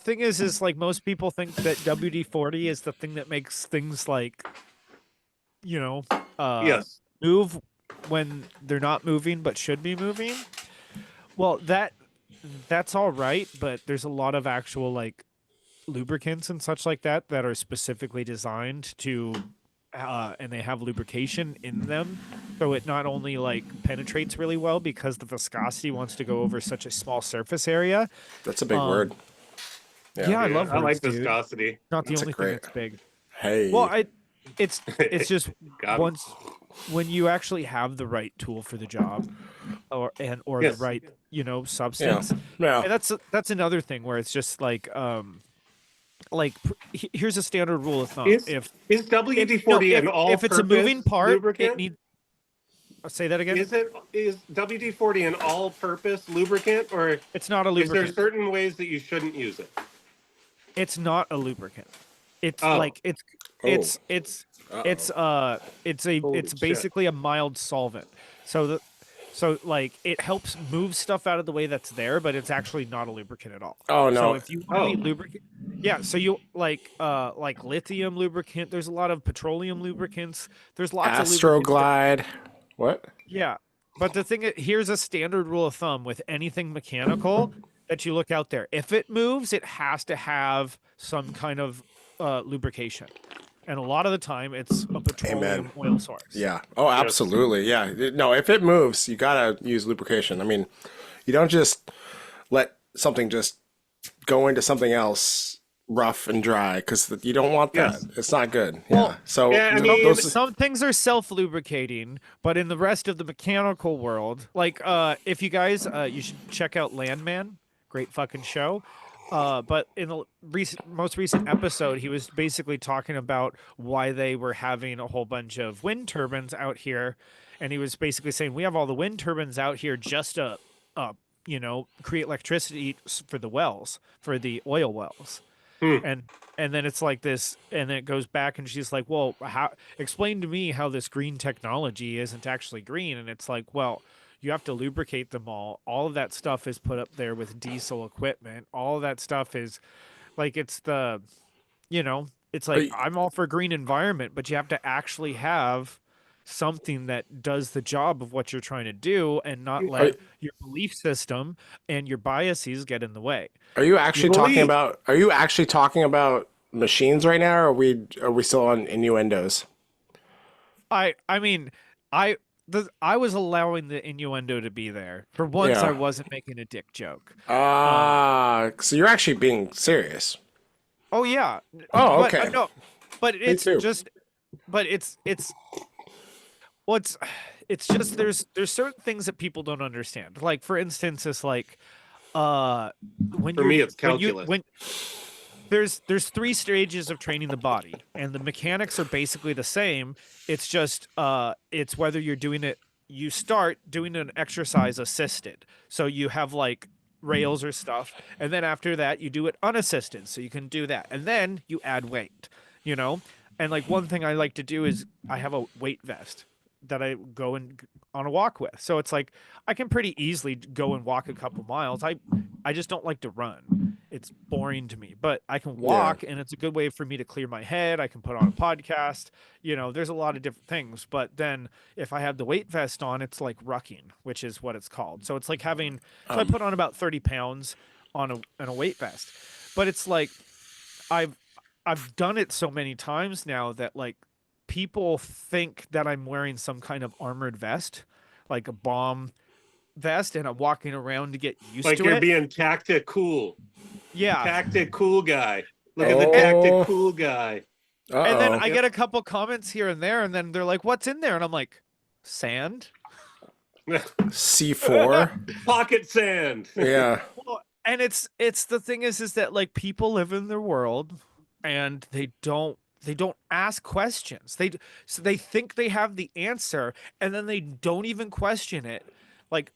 thing is like most people think that WD-40 is the thing that makes things like, you know, uh Yes. move when they're not moving but should be moving. Well, that's all right, but there's a lot of actual like lubricants and such like that that are specifically designed to and they have lubrication in them, so it not only like penetrates really well because the viscosity wants to go over such a small surface area. That's a big word. um Yeah, yeah, I Yeah, love I words, like dude. viscosity. Not the that's a only thing great. that's big. Well, Hey, it's just Got him. once when you actually have the right tool for the job, or the Yes. right, yeah, substance. yeah. And that's another thing where it's just like here's a standard rule of thumb. Is is If no WD-40 an if it's a moving all-purpose part, it lubricant? needs, say that again. Is WD-40 an all-purpose lubricant, or It's not a is there lubricant. certain ways that you shouldn't use it? It's not a lubricant. It's Oh, like Oh, it's it's uh-oh. it's holy shit. basically a mild solvent. So like it helps move stuff out of the way that's there, but it's actually not a lubricant at all. Oh So no, if you want to be Oh, lubricant, yeah, so you like lithium lubricant, there's a lot of petroleum lubricants. There's lots of lubricants that, Astroglide. What? yeah. But the thing is, here's a standard rule of thumb with anything mechanical that you look out there. If it moves, it has to have some kind of lubrication. And a lot of the time, it's a Amen. petroleum oil source. Yeah. Oh, yes. absolutely. Yeah. No, if it moves, you gotta use lubrication. I mean, you don't just let something just go into something else rough and dry because you don't want that. Yes. It's not good. Yeah. Well, So Yeah, I some mean, those. some things are self-lubricating, but in the rest of the mechanical world, like if you guys you should check out Landman, great fucking show. But in the most recent episode, he was basically talking about why they were having a whole bunch of wind turbines out here, and he was basically saying we have all the wind turbines out here just to, uh, create electricity for the wells, for the oil wells. hmm. and and then it's like this, and then it goes back and she's like, well, how, explain to me how this green technology isn't actually green. And it's like, well, you have to lubricate them all of that stuff is put up there with diesel equipment, all of that stuff is like, it's the, it's Are like, you, I'm all for green environment, but you have to actually have something that does the job of what you're trying to do and not are, let your belief system and your biases get in the way. are you You actually talking believe. about? Are you actually talking about machines right now? Or are we still on innuendos? I mean, I I was allowing the innuendo to be there. For once, I Yeah. wasn't making a dick joke. Uh, So you're actually being serious. oh yeah, Oh, but okay. no, but Me it's too. just, but it's what's, it's just there's certain things that people don't understand. Like for instance, it's like uh when For you're me, it's when you calculus. when there's three stages of training the body, and the mechanics are basically the same. It's just it's whether you're doing it, you start doing an exercise assisted, so you have like rails or stuff, and then after that you do it unassisted, so you can do that, and then you add weight, you know. And like one thing I like to do is I have a weight vest that I go and on a walk with, so it's like I can pretty easily go and walk a couple miles. I just don't like to run. It's boring to me, but I can Yeah. walk and it's a good way for me to clear my head. I can put on a podcast. There's a lot of different things. But then if I have the weight vest on, it's like rucking, which is what it's called. So it's like having, so I Um. put on about 30 pounds on a weight vest. But it's like I've I've done it so many times now that like people think that I'm wearing some kind of armored vest, like a bomb vest, and I'm walking around to get used Like to you're it. being tactic cool. Yeah. Tactic cool guy. Look at the And tactic Oh. cool guy. and then Uh-oh. I Yep. get a couple comments here and there, and then they're like, "What's in there?" And I'm like, "Sand." C4. Pocket sand. Yeah. Well, and it's the thing is that like people live in their world, and they don't ask questions. So they think they have the answer, and then they don't even question it. Like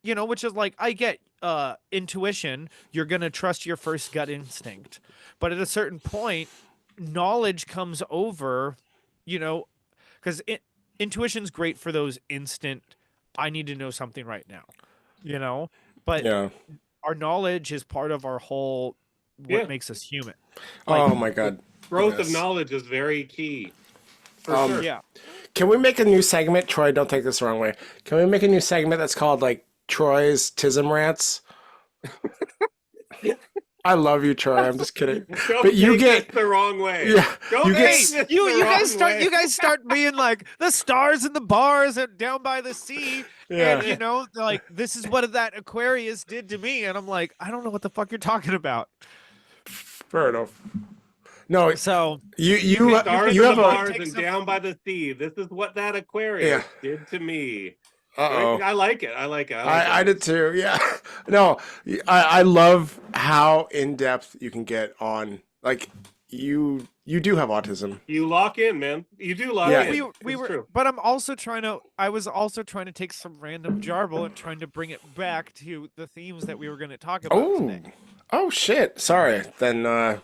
which is like, I get intuition. You're gonna trust your first gut instinct, but at a certain point, knowledge comes over. You know, because intuition's great for those instant. I need to know something right now. You know, but Yeah. our knowledge is part of our whole what Yeah. makes us human. Oh my god. Growth Goodness. of knowledge is very key. For sure. Yeah. Can we make a new segment? Troy, don't take this the wrong way. Can we make a new segment that's called like Troy's Tism Rants? I love you, Troy. I'm just kidding. Don't But you take get this the wrong way. yeah. Don't You take get this You the wrong guys start way. you guys start being like the stars and the bars and down by the sea. Yeah. And you know, like this is what that Aquarius did to me. And I'm like, I don't know what the fuck you're talking about. fair enough. No, So you Stars you in have the a bars Take and some- down by the sea. This is what that Aquarius did to me. uh-oh. I like it. I like it. I did too. Yeah. No, I love how in depth you can get on like you do have autism. You lock in, man. You do lock Yeah. in. we It's were true. but I was also trying to take some random jarble and trying to bring it back to the themes that we were going to talk about Oh. today. Oh shit. Sorry. Then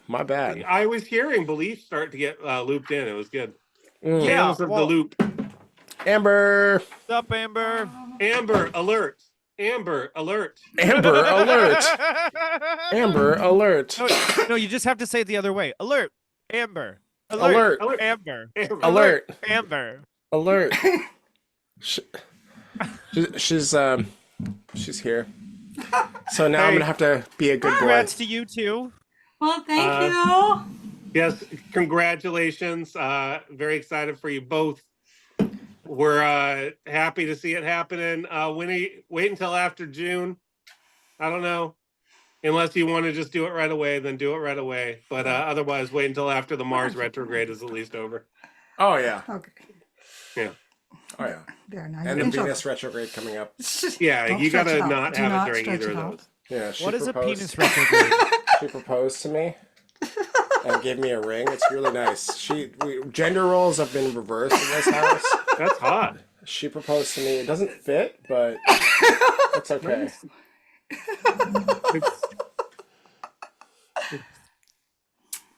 my bad. I was hearing beliefs start to get looped in. It was good. Mm. Yeah, Tales of the well- loop. Amber. What's up, Amber? Amber alert. Amber alert. Amber alert. Amber alert. No, you just have to say it the other way. Alert, Amber. Alert, Alert. Amber. Amber. Alert. Amber. Alert. Sh- she's here. So now I'm Hey. gonna have to be a good boy. Congrats to you too. Well, thank Uh, you. Yes, congratulations. Very excited for you both. We're happy to see it happening. Wait until after June. I don't know. Unless you want to just do it right away, then do it right away. But otherwise, wait until after the Mars retrograde is at least over. Oh yeah. Okay. Yeah. Oh yeah. There, now And you the can Venus retrograde coming up. Yeah, Don't you stretch gotta it out. not Do have not it during stretch either it of out. those. Yeah. She What is a proposed, penis retrograde? She proposed to me and gave me a ring. It's really nice. Gender roles have been reversed in this house. That's hot. She proposed to me. It doesn't fit, but it's okay.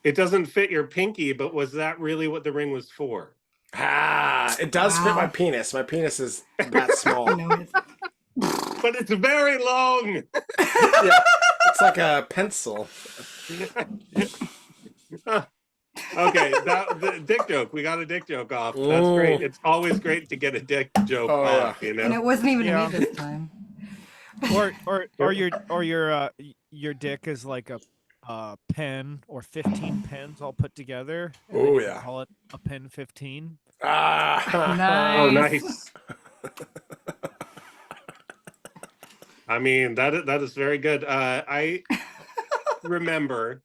It doesn't fit your pinky, but was that really what the ring was for? Ah, it does fit my Wow. penis. My penis is that small. You know, it's, But it's very long. Yeah, it's like a pencil. Okay, the dick joke. We got a dick joke off. That's Ooh. great. It's always great to get a dick joke Oh, off. You and know. it wasn't even Yeah. me this time. Your dick is like a pen or 15 pens all put together. and Oh, then you can yeah. call it a pen 15. Ah. Nice. Oh, nice. I mean, that is very good. I remember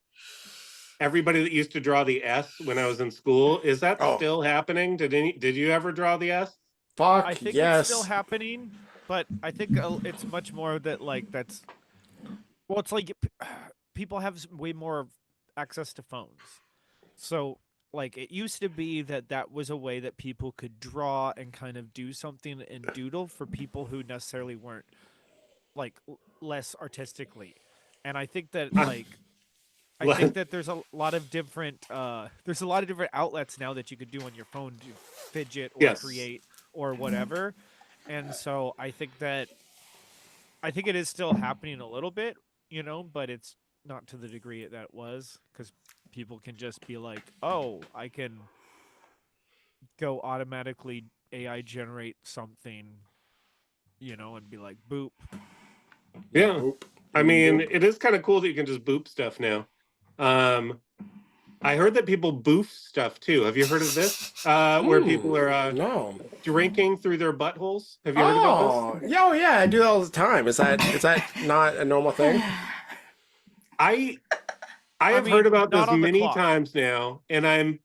everybody that used to draw the S when I was in school. Is that Oh. still happening? Did you ever draw the S? Fuck I think yes. it's still happening, but I think it's much more that like that's well, it's like people have way more access to phones. So like it used to be that was a way that people could draw and kind of do something and doodle for people who necessarily weren't like less artistically. And I think that like I think that there's a lot of different outlets now that you could do on your phone to fidget or Yes. create or whatever. And so I think it is still happening a little bit, you know, but it's not to the degree that it was because people can just be like, oh, I can go automatically AI generate something, you know, and be like, boop. Yeah. Oop. I mean, it is kind of cool that you can just boop stuff now. I heard that people boof stuff too. Have you heard of this? Where people are No. drinking through their buttholes. Have you heard about this? Oh, yeah, I do that all the time. Is that not a normal thing? I have mean, heard about not this on the many clock. times now, and I'm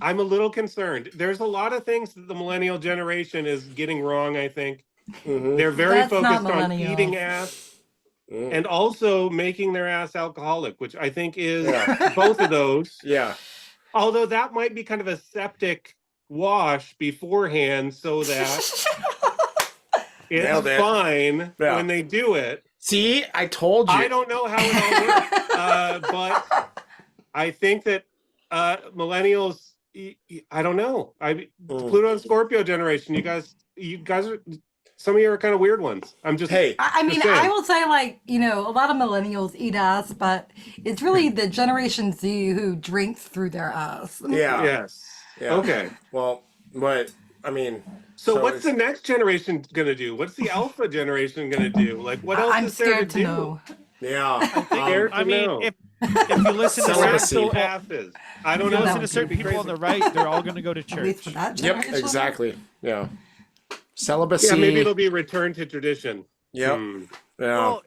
a little concerned. There's a lot of things that the millennial generation is getting wrong, I think. Mhm. They're very That's not focused on eating millennial. ass Mm. and also making their ass alcoholic, which I think is Yeah. both of those. Yeah. Although that might be kind of a septic wash beforehand so that it's Nailed it. fine Yeah. when they do it. See, I told you. I don't know how it all works, but I think that millennials. I don't know. Mm. Pluto and Scorpio generation. You guys are. some of you are kind of weird ones. I'm just Hey, I mean, just saying. I will say, like, you know, a lot of millennials eat ass, but it's really the Generation Z who drinks through their ass. yeah, Yes. yeah. Okay. Well, but I mean, So so what's the it's next generation gonna do? What's the alpha generation gonna do? Like, what else I'm is there to scared to do? know. yeah. I think. Scared I to mean, know. if you listen to certain Celibacy. Actual people, asses. I don't if you know. listen to would certain be people on crazy. the right, they're all going to go to At least for church. that Yep, generation. exactly. Yeah. Celibacy. Yeah, maybe it'll be return to tradition. Yep. Hmm. Yeah. Well,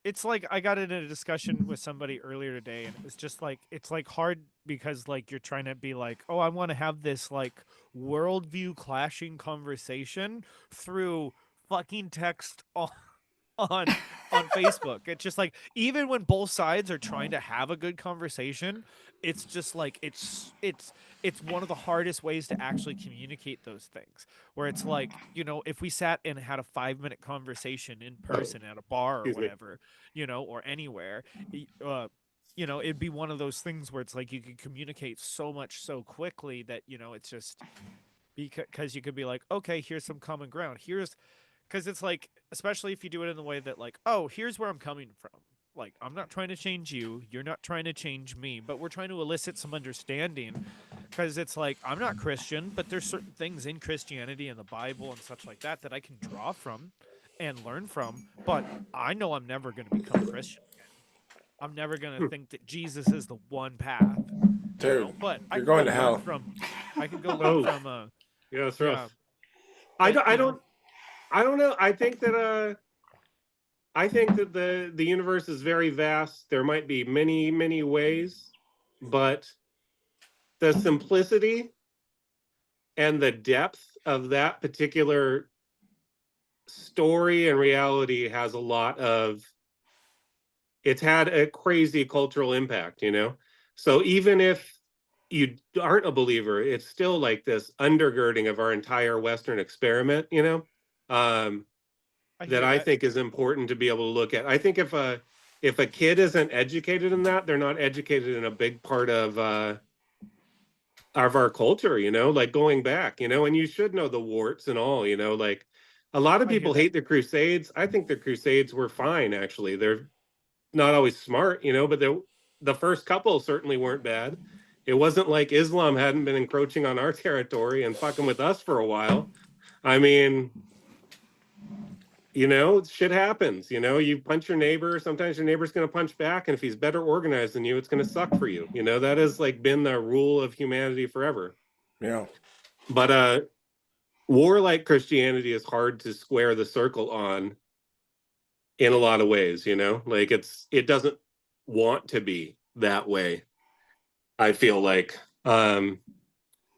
it's like I got in a discussion with somebody earlier today, and it was just like it's like hard because like you're trying to be like, oh, I want to have this like worldview clashing conversation through fucking text on on Facebook. It's just like even when both sides are trying to have a good conversation, it's just like it's one of the hardest ways to actually communicate those things. Where it's like, you know, if we sat and had a 5-minute conversation in person at a bar or Excuse me. whatever, you know, or anywhere, you know, it'd be one of those things where it's like you could communicate so much so quickly that, you know, it's just because you could be like, okay, here's some common ground. Here's because it's like, especially if you do it in the way that like, oh, here's where I'm coming from. Like, I'm not trying to change you, you're not trying to change me, but we're trying to elicit some understanding. Because it's like, I'm not Christian, but there's certain things in Christianity and the Bible and such like that that I can draw from and learn from. But I know I'm never going to become Christian again. I'm never going to think that Jesus is the one path. You know? Dude, But I you're can going go to learn hell. from, I can go learn Oh, from, yeah, that's yeah. rough. I But, don't. I you know, don't. I don't know. I think that. I think that the universe is very vast. There might be many ways, but the simplicity and the depth of that particular story and reality has a lot of. It's had a crazy cultural impact, you know. So even if you aren't a believer, it's still like this undergirding of our entire Western experiment, you know. I That hear I that. think is important to be able to look at. I think if a kid isn't educated in that, they're not educated in a big part of our culture, you know, like going back, you know, and you should know the warts and all, you know, like a lot of I hear people that. hate the Crusades. I think the Crusades were fine, actually. They're not always smart, you know, but the first couple certainly weren't bad. It wasn't like Islam hadn't been encroaching on our territory and fucking with us for a while. I mean, you know, shit happens. You know, you punch your neighbor. Sometimes your neighbor's going to punch back. And if he's better organized than you, it's going to suck for you. You know, that has like been the rule of humanity forever. Yeah. But war like Christianity is hard to square the circle on in a lot of ways, you know, like it doesn't want to be that way. I feel like,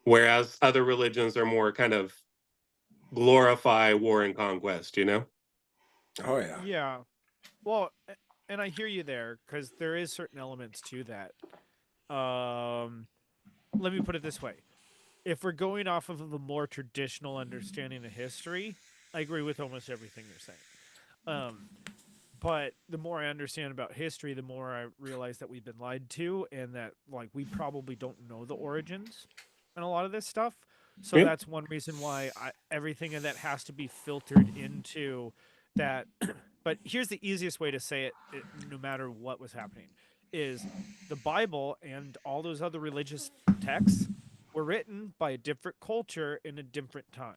whereas other religions are more kind of glorify war and conquest, you know? Oh yeah. Yeah. Well, and I hear you there because there is certain elements to that. Let me put it this way: if we're going off of the more traditional understanding of history, I agree with almost everything you're saying. Um, but the more I understand about history, the more I realize that we've been lied to, and that like we probably don't know the origins and a lot of this stuff. So Yeah. that's one reason why everything of that has to be filtered into that. But here's the easiest way to say it, no matter what was happening, is the Bible and all those other religious texts were written by a different culture in a different time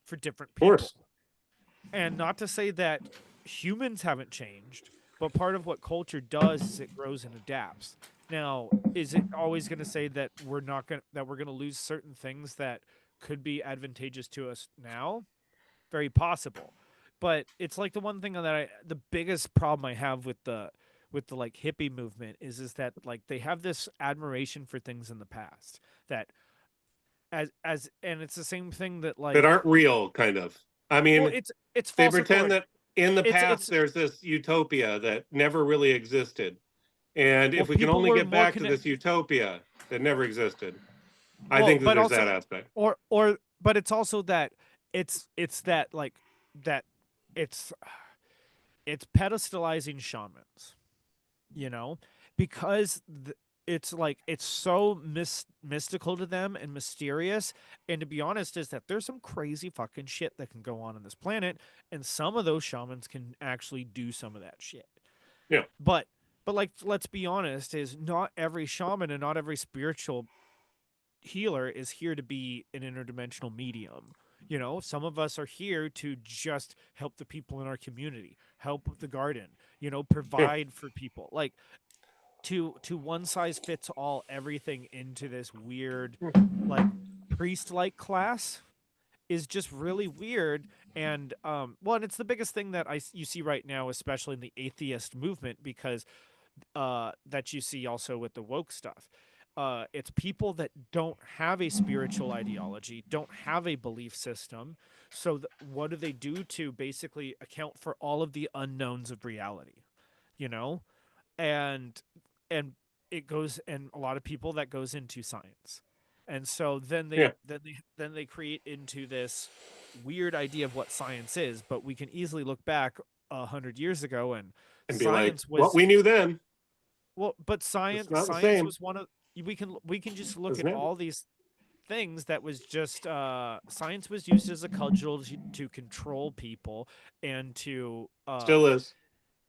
for different Of people. course. And not to say that humans haven't changed, but part of what culture does is it grows and adapts. Now, is it always going to say that we're going to lose certain things that could be advantageous to us now? Very possible. But it's like the one thing that the biggest problem I have with the like hippie movement is that like they have this admiration for things in the past that as and it's the same thing that That like aren't real, kind of. I well mean, it's they false pretend authority. that in the past It's there's this utopia that never really existed. And well if we can people only were get more back to connected. this utopia that never existed, I Well, think that but there's also that aspect. or but it's also that it's that like that it's it's pedestalizing shamans, you know, because it's like it's so mystical to them and mysterious. And to be honest, is that there's some crazy fucking shit that can go on this planet, and some of those shamans can actually do some of that shit. Yeah. But like, let's be honest, is not every shaman and not every spiritual healer is here to be an interdimensional medium. You know, some of us are here to just help the people in our community, help with the garden, you know, Yeah. provide for people. Like, to one size fits all everything into this weird, like, priest like class is just really weird. And well, and it's the biggest thing that you see right now, especially in the atheist movement, because that you see also with the woke stuff. It's people that don't have a spiritual ideology, don't have a belief system. So what do they do to basically account for all of the unknowns of reality? You know, and and it goes, and a lot of people that goes into science, and so Yeah. then they create into this weird idea of what science is. But we can easily look back 100 years ago, and And be like, science what was, we knew then well, but it's not the science same was one of, we can just look as at now. all these things that was just science was used as a cudgel to control people and to Still is.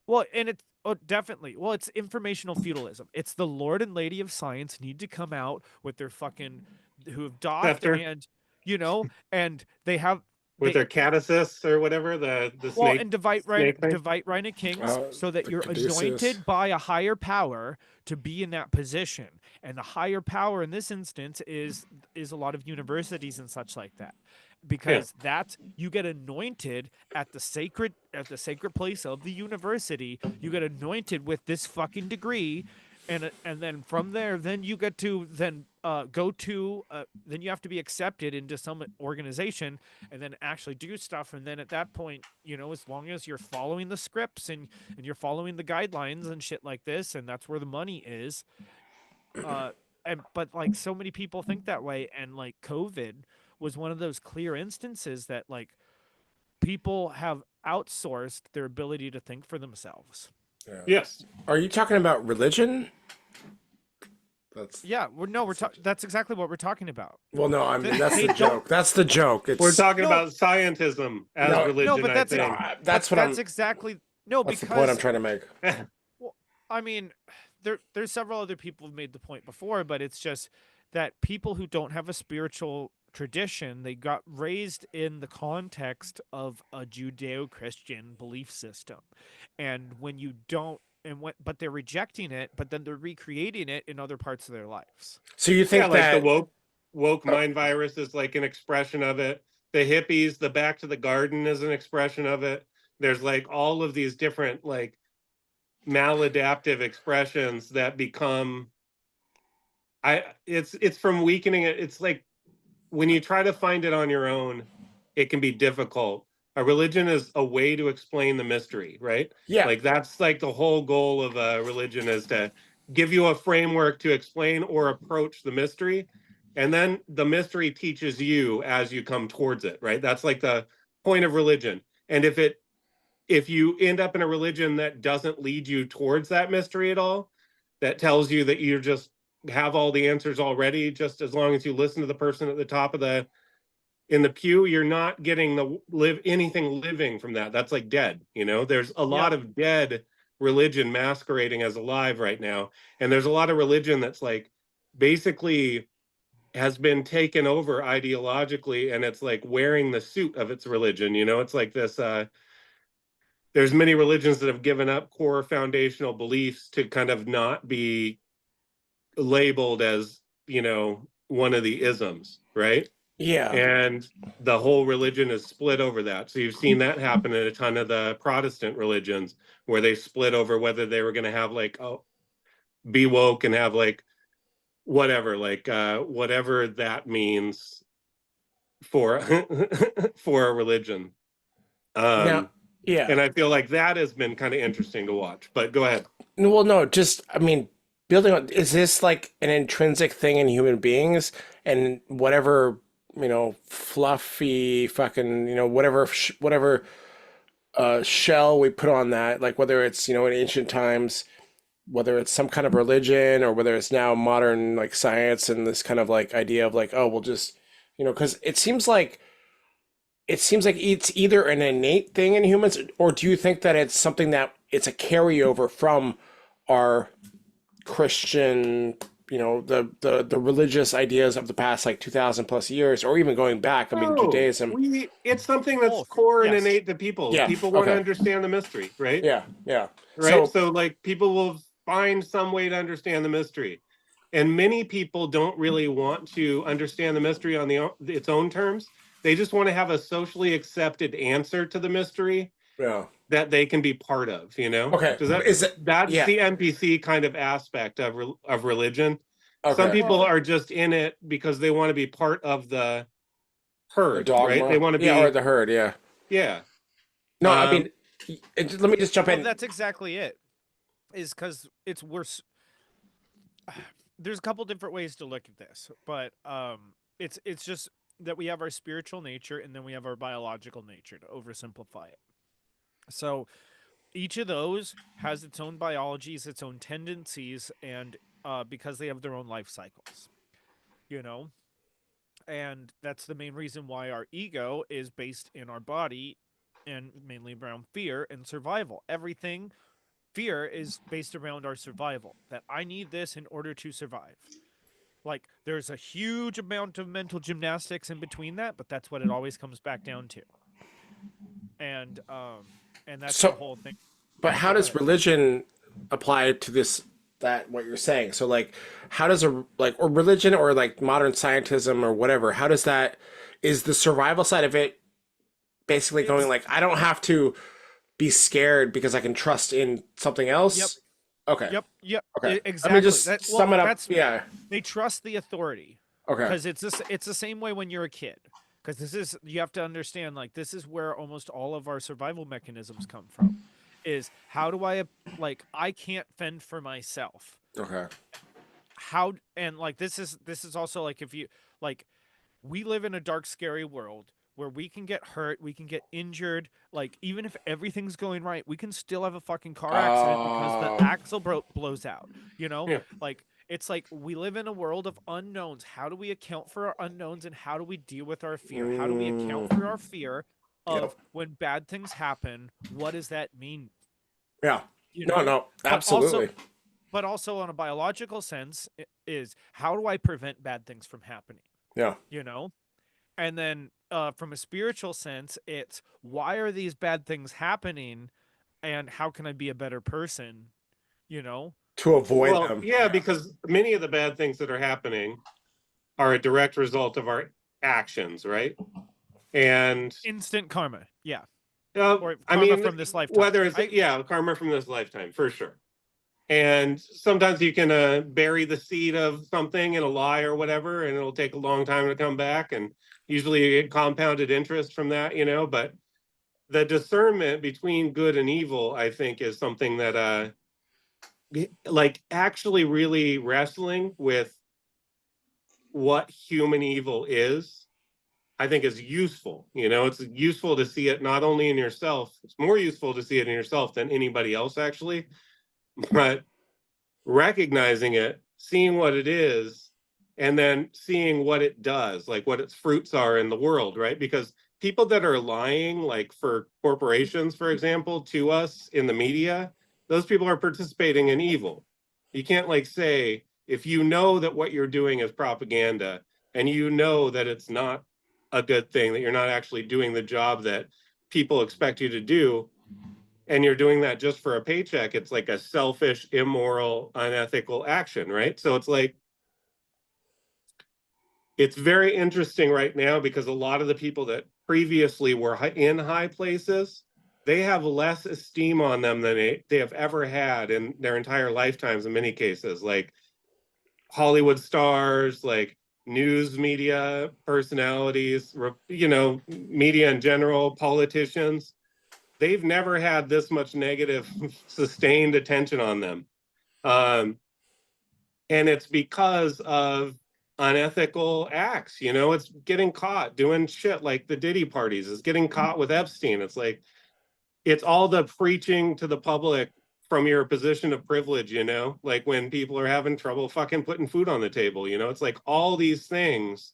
well, and it's, oh, definitely, well, it's informational feudalism. It's the lord and lady of science need to come out with their fucking, who have doffed, Scepter and you know, and they have, with they, their catasis or whatever, the well, and snake thing. Divite Reina Kings, so that The you're Caduceus. anointed by a higher power to be in that position. And the higher power in this instance is a lot of universities and such like that. Yeah. Because that's, you get anointed at the sacred place of the university. You get anointed with this fucking degree, and then from there, then you get to then go to then you have to be accepted into some organization and then actually do stuff. And then at that point, you know, as long as you're following the scripts and you're following the guidelines and shit like this, and that's where the money is. And but like, so many people think that way, and like COVID was one of those clear instances that like people have outsourced their ability to think for themselves. Yeah. Yes. Are you talking about religion? That's Yeah, that's exactly what we're talking about. well, no, I mean that's They the don't- joke. That's the joke. It's We're talking No. about scientism as No, religion, but that's I no, think. that's what that's I'm. exactly, no, That's because the point I'm trying to make. I mean, there's several other people who've made the point before, but it's just that people who don't have a spiritual tradition, they got raised in the context of a Judeo-Christian belief system. And when you don't, but they're rejecting it, but then they're recreating it in other parts of their lives. So you think Yeah, like that the woke mind virus is like an expression of it. The hippies, the back to the garden is an expression of it. There's like all of these different like maladaptive expressions that become it's from weakening it. It's like when you try to find it on your own, it can be difficult. A religion is a way to explain the mystery, right? yeah, Like that's like the whole goal of a religion is to give you a framework to explain or approach the mystery. And then the mystery teaches you as you come towards it, right? That's like the point of religion. And if you end up in a religion that doesn't lead you towards that mystery at all, that tells you that you just have all the answers already, just as long as you listen to the person at the top of in the pew, you're not getting anything living from that. That's like dead. You know, there's a lot of dead religion masquerading as alive right now. And there's a lot of religion that's like basically has been taken over ideologically, and it's like wearing the suit of its religion. You know, it's like this there's many religions that have given up core foundational beliefs to kind of not be labeled as, you know, one of the isms, right? yeah, And the whole religion is split over that. So you've seen that happen in a ton of the Protestant religions where they split over whether they were going to have like, oh, be woke and have like whatever, like whatever that means for for a religion. now, yeah. And I feel like that has been kind of interesting to watch. But go ahead. Well, no, just I mean, building on, is this like an intrinsic thing in human beings, and whatever, you know, fluffy fucking, you know, whatever shell we put on that, like whether it's, you know, in ancient times whether it's some kind of religion or whether it's now modern like science and this kind of like idea of like, oh, we'll just, because it seems like it's either an innate thing in humans, or do you think that it's something that it's a carryover from our Christian, the religious ideas of the past like 2000 plus years, or even going back? I mean, No, Judaism. it's something that's Both. core and Yes. innate to people. Yeah, People want to okay. understand the mystery, right? Yeah, yeah. Right. So, So like people will find some way to understand the mystery. And many people don't really want to understand the mystery on its own terms. They just want to have a socially accepted answer to the mystery yeah. that they can be part of, Okay. Does that Is it? that's Yeah. the NPC kind of aspect of religion. Some Okay. people Well- are just in it because they want to be part of the The herd, dogma. right? They want to be, Yeah, or the herd. Yeah. yeah. No, I Um, mean, let me just jump Well, in. that's exactly it. Is because it's worse. There's a couple different ways to look at this, but it's just that we have our spiritual nature and then we have our biological nature, to oversimplify it. So each of those has its own biologies, its own tendencies, and because they have their own life cycles, you know. And that's the main reason why our ego is based in our body, and mainly around fear and survival. Everything fear is based around our survival, that I need this in order to survive. Like there's a huge amount of mental gymnastics in between that, but that's what it always comes back down to. And that's So- the whole thing. But how does religion apply to this? That what you're saying? So like, how does or religion or like modern scientism or whatever? How does that? Is the survival side of it basically going like, I don't have to be scared because I can trust in something else? Yep. Okay. Yep. Okay. Exactly. Let me just Well, sum it up. that's- Yeah. They trust the authority. Okay. Because it's the same way when you're a kid. Because you have to understand, like, this is where almost all of our survival mechanisms come from. Is how do I can't fend for myself. Okay. This is also like, if you like, we live in a dark, scary world where we can get hurt, we can get injured. Like, even if everything's going right, we can still have a fucking car accident because Oh. the axle blows out. Yeah. Like, it's like we live in a world of unknowns. How do we account for our unknowns, and how do we deal with our fear? How do we account for our fear of Yep. when bad things happen? What does that mean? Yeah. You No, know? no, But absolutely. But also on a biological sense, is how do I prevent bad things from happening? Yeah. And then from a spiritual sense, it's why are these bad things happening, and how can I be a better person? To avoid well, them. yeah, because many of the bad things that are happening are a direct result of our actions, right? And Instant karma. Yeah. uh, Or I karma mean, from this lifetime. whether it's karma from this lifetime for sure. And sometimes you can bury the seed of something in a lie or whatever, and it'll take a long time to come back. And usually you get compounded interest from that, But the discernment between good and evil, I think, is something that like actually really wrestling with what human evil is, I think is useful. It's useful to see it not only in yourself, it's more useful to see it in yourself than anybody else actually, but recognizing it, seeing what it is, and then seeing what it does, like what its fruits are in the world, right? Because people that are lying, like for corporations, for example, to us in the media, those people are participating in evil. You can't say, if you know that what you're doing is propaganda and you know that it's not a good thing, that you're not actually doing the job that people expect you to do, and you're doing that just for a paycheck, it's like a selfish, immoral, unethical action, right? So it's very interesting right now because a lot of the people that previously were in high places, they have less esteem on them than they have ever had in their entire lifetimes in many cases, like Hollywood stars, like news media personalities, media in general, politicians. They've never had this much negative sustained attention on them. And it's because of unethical acts, it's getting caught doing shit like the Diddy parties, it's getting caught with Epstein. It's like, it's all the preaching to the public from your position of privilege, you know, like when people are having trouble fucking putting food on the table, you know, it's like all these things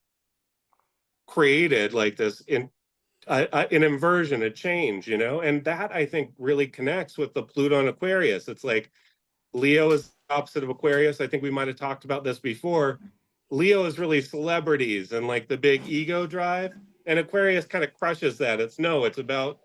created like this in an inversion, a change, you know, and that I think really connects with the Pluto and Aquarius. It's like Leo is the opposite of Aquarius. I think we might have talked about this before. Leo is really celebrities and like the big ego drive, and Aquarius kind of crushes that. It's about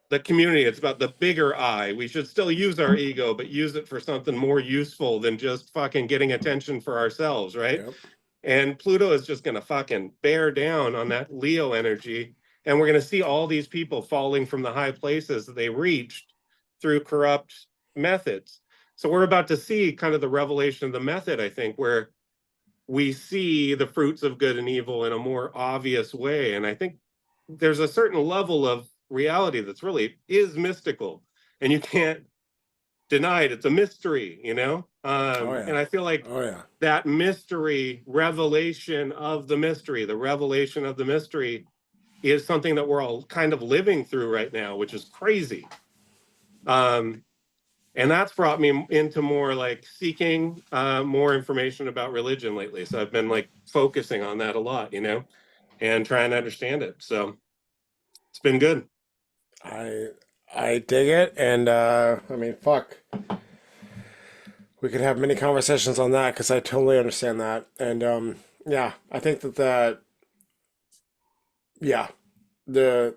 the community. It's about the bigger I. We should still use our ego, but use it for something more useful than just fucking getting attention for ourselves, right? Yep. And Pluto is just going to fucking bear down on that Leo energy. And we're going to see all these people falling from the high places that they reached through corrupt methods. So we're about to see kind of the revelation of the method, I think, where we see the fruits of good and evil in a more obvious way. And I think there's a certain level of reality that's really is mystical, and you can't deny it. It's a mystery, you know? And I feel like Oh yeah. that mystery, revelation of the mystery, the revelation of the mystery is something that we're all kind of living through right now, which is crazy. And that's brought me into more like seeking more information about religion lately. So I've been like focusing on that a lot, you know, and trying to understand it. So it's been good. I dig it, and I mean, fuck. We could have many conversations on that because I totally understand that, and yeah, I think that yeah, the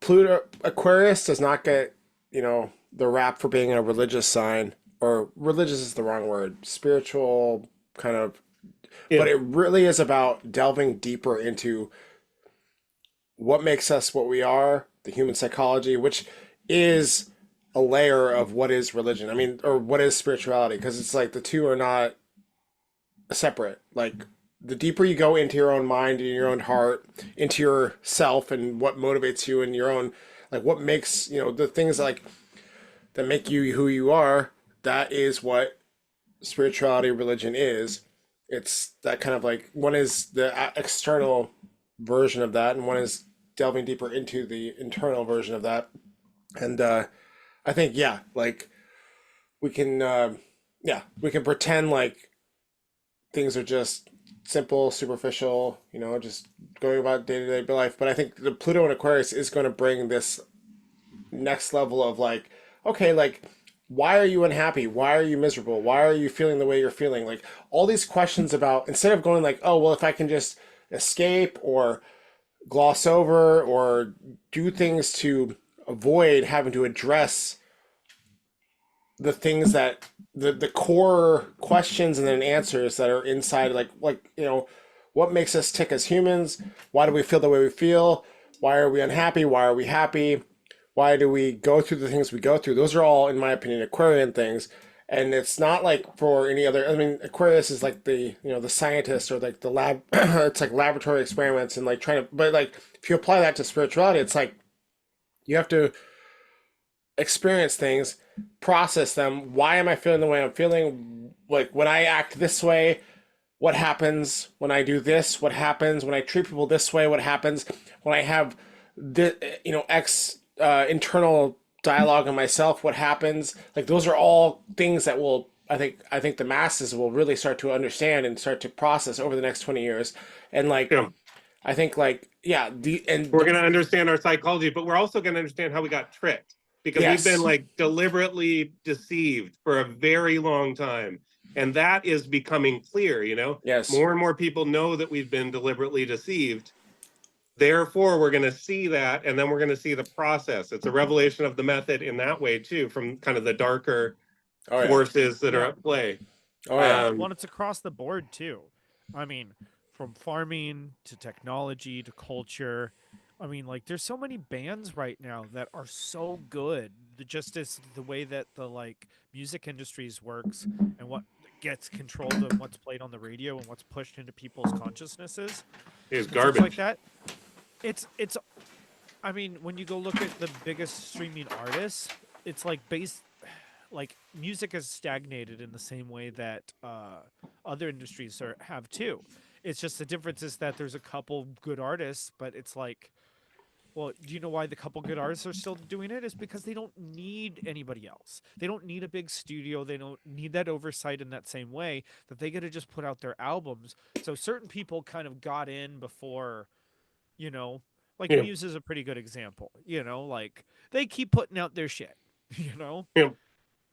Pluto Aquarius does not get, you know, the rap for being a religious sign, or religious is the wrong word, spiritual kind of, Yeah. but it really is about delving deeper into what makes us what we are, the human psychology, which is a layer of what is religion. I mean, or what is spirituality, because it's like the two are not separate. Like the deeper you go into your own mind and your own heart, into yourself and what motivates you and your own, like what makes, you know, the things like that make you who you are, that is what spirituality, religion is. It's that kind of like, one is the external version of that, and one is delving deeper into the internal version of that. And I think, yeah, like we can, yeah, we can pretend like things are just simple, superficial, you know, just going about day to day life. But I think the Pluto and Aquarius is going to bring this next level of like, okay, like, why are you unhappy? Why are you miserable? Why are you feeling the way you're feeling? Like all these questions about, instead of going like, oh, well, if I can just escape or gloss over or do things to avoid having to address the things that the core questions and then answers that are inside, like, you know, what makes us tick as humans? Why do we feel the way we feel? Why are we unhappy? Why are we happy? Why do we go through the things we go through? Those are all, in my opinion, Aquarian things. And it's not like for any other, I mean, Aquarius is like the, you know, the scientist, or like the lab, it's like laboratory experiments and like trying to, but like if you apply that to spirituality, it's like you have to experience things, process them. Why am I feeling the way I'm feeling? Like when I act this way, what happens when I do this? What happens when I treat people this way? What happens when I have the, you know, internal dialogue in myself? What happens? Like those are all things that will, I think the masses will really start to understand and start to process over the next 20 years. And like, Yeah. I think like, yeah, We're going to understand our psychology, but we're also going to understand how we got tricked, because we've been yes, like deliberately deceived for a very long time. And that is becoming clear, you know? yes, More and more people know that we've been deliberately deceived. Therefore, we're going to see that, and then we're going to see the process. It's a revelation of the method in that way, too, from kind of the darker oh yeah, forces that are Yeah. at play. oh yeah, Well, it's across the board too. I mean, from farming to technology to culture. I mean, like, there's so many bands right now that are so good. Just as the way that the like music industries works and what gets controlled and what's played on the radio and what's pushed into people's consciousnesses Is and such like garbage. that. It's. I mean, when you go look at the biggest streaming artists, it's like like music has stagnated in the same way that other industries have too. It's just the difference is that there's a couple good artists, but it's like Well, do you know why the couple good artists are still doing it? Is because they don't need anybody else. They don't need a big studio. They don't need that oversight in that same way that they get to just put out their albums. So certain people kind of got in before, you know, like Yeah. Muse is a pretty good example. You know, like they keep putting out their shit. You know, Yeah.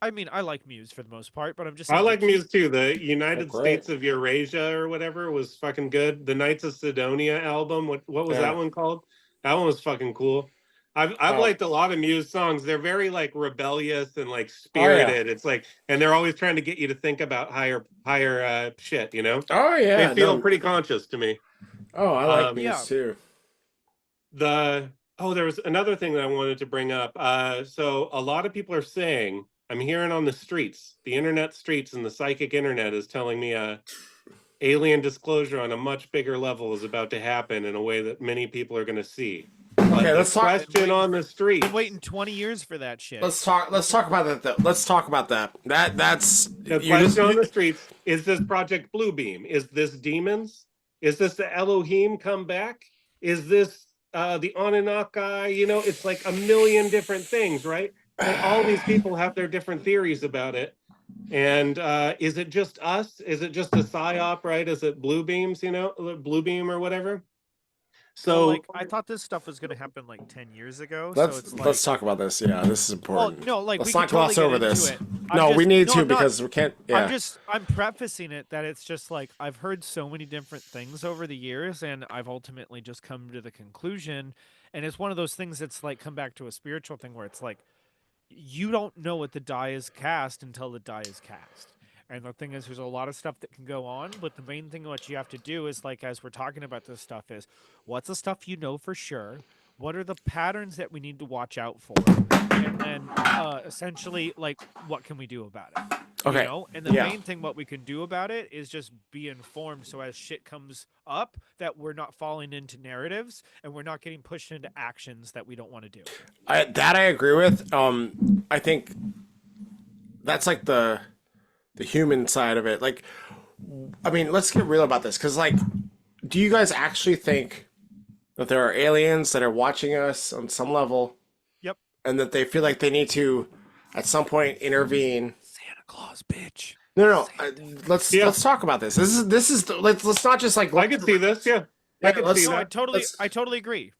I mean, I like Muse for the most part, but I'm just I saying they like keep- Muse too. The United great. States of Eurasia or whatever was fucking good. The Knights of Sidonia album, what was Yeah. that one called? That one was fucking cool. I've Oh. liked a lot of Muse songs. They're very like rebellious and like spirited. It's like, and they're always trying to get you to think about higher shit. You know, Oh yeah, they feel no. pretty conscious to me. Oh, I like Muse yeah. too. There was another thing that I wanted to bring up. So a lot of people are saying, I'm hearing on the streets, the internet streets and the psychic internet is telling me alien disclosure on a much bigger level is about to happen in a way that many people are going to see. Okay, The let's talk. question on the street. been waiting 20 years for that shit. Let's talk about that. Though. Let's talk about that. That's The you just. question on the streets is this Project Bluebeam? Is this demons? Is this the Elohim come back? Is this the Anunnaki? You know, it's like a million different things, right? And all these people have their different theories about it. And is it just us? Is it just a psyop, right? Is it Bluebeams, you know, Bluebeam or whatever? So Well, like I thought this stuff was going to happen like 10 years ago. Let's so it's like, let's talk about this. Yeah, this is well, important. no, like Let's we not could totally gloss get over into this. it. No, we need to I'm not- because we can't. Yeah. I'm prefacing it that it's just like I've heard so many different things over the years, and I've ultimately just come to the conclusion, and it's one of those things that's like come back to a spiritual thing where it's like you don't know what the die is cast until the die is cast. And the thing is, there's a lot of stuff that can go on, but the main thing what you have to do is like as we're talking about this stuff is what's the stuff you know for sure, what are the patterns that we need to watch out for, and then essentially like what can we do about it. Okay. You know? And the Yeah. main thing what we can do about it is just be informed so as shit comes up that we're not falling into narratives and we're not getting pushed into actions that we don't want to do. That I agree with. I think that's like the human side of it. Like, I mean, let's get real about this because, like, do you guys actually think that there are aliens that are watching us on some level? Yep. And that they feel like they need to, at some point, intervene? Santa Claus, bitch. No. Let's Yeah. let's talk about this. Let's not just like. I could see this, yeah. I could let's- see No, that. I totally agree.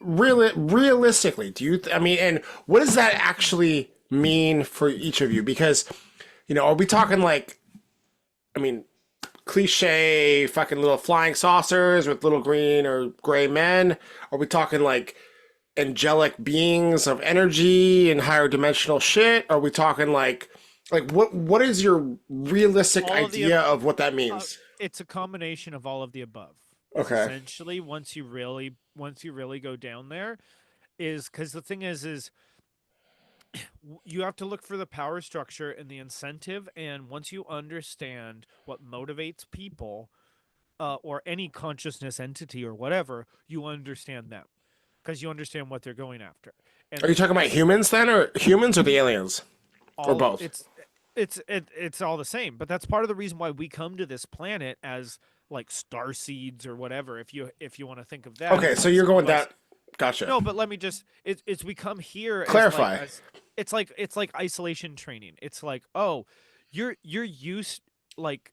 Realistically, do you? I mean, and what does that actually mean for each of you? Because, you know, are we talking like, I mean, cliche fucking little flying saucers with little green or gray men? Are we talking like angelic beings of energy and higher dimensional shit? Are we talking like what is your realistic All of the idea of what that means? It's a combination of all of the above. Okay. Essentially, once you really go down there, is because the thing is you have to look for the power structure and the incentive, and once you understand what motivates people, or any consciousness entity or whatever, you understand them because you understand what they're going after. And Are you talking about humans then, or humans or the aliens? all, both? It's all the same, but that's part of the reason why we come to this planet as like star seeds or whatever. If you want to think of that. Okay, so you're going Plus- that. Gotcha. No, but let me just it's we come here Clarify. it's like isolation training. It's like, oh, you're used, like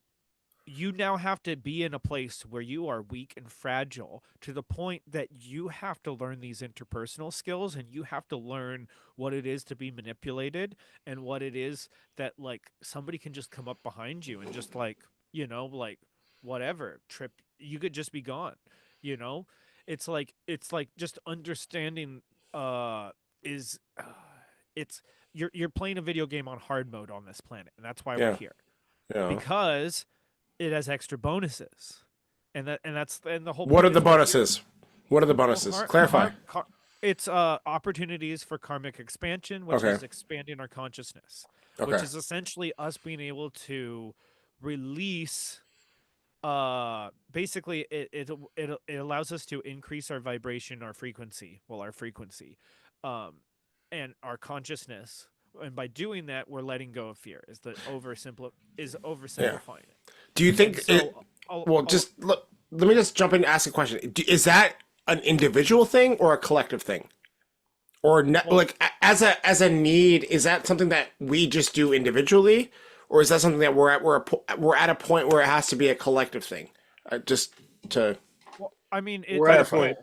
you now have to be in a place where you are weak and fragile to the point that you have to learn these interpersonal skills, and you have to learn what it is to be manipulated and what it is that like somebody can just come up behind you and just like, you know, like whatever, trip, you could just be gone, you know? It's like just understanding it's you're playing a video game on hard mode on this planet, and that's why Yeah. we're here. Yeah. Because it has extra bonuses, and the whole. What point are the is we're here- bonuses? What are the well, bonuses? Clarify. it's opportunities for karmic expansion, which Okay. is expanding our consciousness, which Okay. is essentially us being able to release. Basically, it allows us to increase our vibration, our frequency, and our consciousness. And by doing that, we're letting go of fear. Is oversimplifying it. Do you think So, it? Well, just let me just jump in and ask a question. Is that an individual thing or a collective thing? Or Well, like as a need, is that something that we just do individually, or is that something that we're at a point where it has to be a collective thing? Just to well, I mean, We're it's at a clarify. point.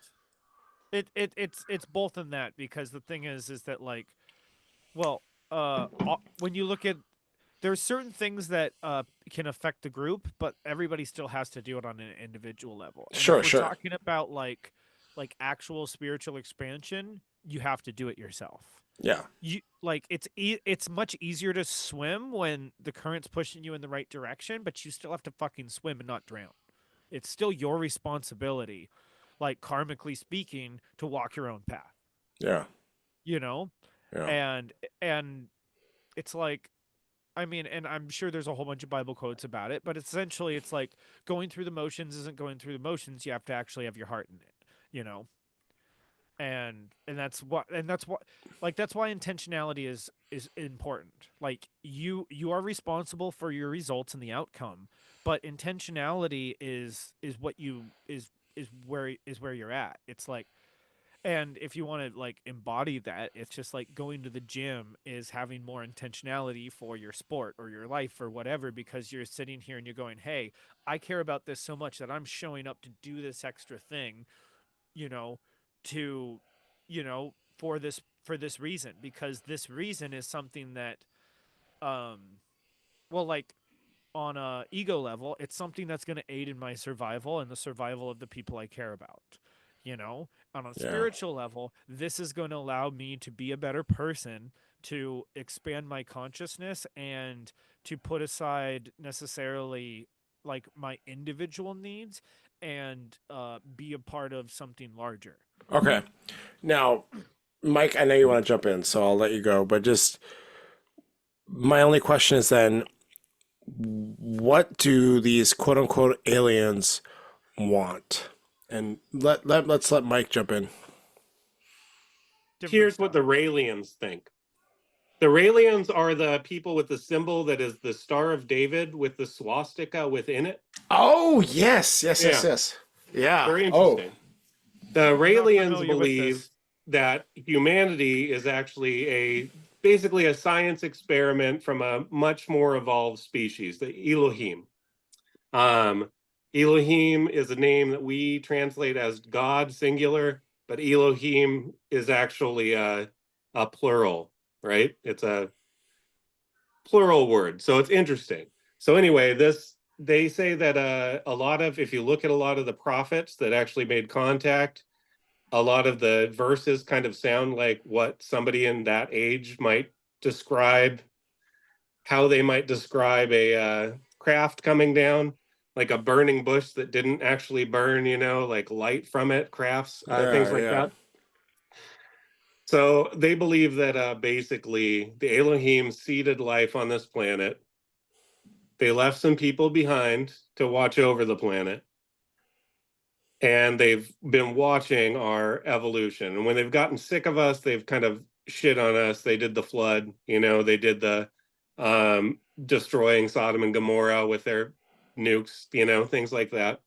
both. It's both in that, because the thing is that, like, well, when you look at, there's certain things that can affect the group, but everybody still has to do it on an individual level. And if Sure, we're sure. talking about like actual spiritual expansion, you have to do it yourself. Yeah. You like it's much easier to swim when the current's pushing you in the right direction, but you still have to fucking swim and not drown. It's still your responsibility, like karmically speaking, to walk your own path, Yeah. you know? Yeah. And it's like, I mean, and I'm sure there's a whole bunch of Bible quotes about it, but essentially it's like going through the motions isn't going through the motions. You have to actually have your heart in it, you know? And that's what like that's why intentionality is important. Like you are responsible for your results and the outcome, but intentionality is what you is where you're at. It's like, and if you want to like embody that, it's just like going to the gym is having more intentionality for your sport or your life or whatever, because you're sitting here and you're going, hey, I care about this so much that I'm showing up to do this extra thing, you know, to, for this reason, because this reason is something that, um, well, like on a ego level, it's something that's going to aid in my survival and the survival of the people I care about. You know, on a Yeah. spiritual level, this is going to allow me to be a better person, to expand my consciousness, and to put aside necessarily like my individual needs, and be a part of something larger. Okay. Now, Mike, I know you want to jump in, so I'll let you go. But just my only question is then, what do these quote unquote aliens want? And let's let Mike jump in. Different Here's what stuff. the Raelians think. The Raelians are the people with the symbol that is the Star of David with the swastika within it. Oh yes, yes, yes, Yeah, yes. Yeah. very Oh, interesting. The I'm not Raelians familiar with believe this. that humanity is actually basically a science experiment from a much more evolved species, the Elohim. Um, Elohim is a name that we translate as God singular, but Elohim is actually a plural, right? It's a plural word, so it's interesting. So anyway, they say that a lot of, if you look at a lot of the prophets that actually made contact, a lot of the verses kind of sound like what somebody in that age might describe, how they might describe a craft coming down, like a burning bush that didn't actually burn, like light from it, crafts, things yeah, like yeah. that. So they believe that basically the Elohim seeded life on this planet. They left some people behind to watch over the planet, and they've been watching our evolution. And when they've gotten sick of us, they've kind of shit on us. They did the flood, they did the destroying Sodom and Gomorrah with their nukes, things like that.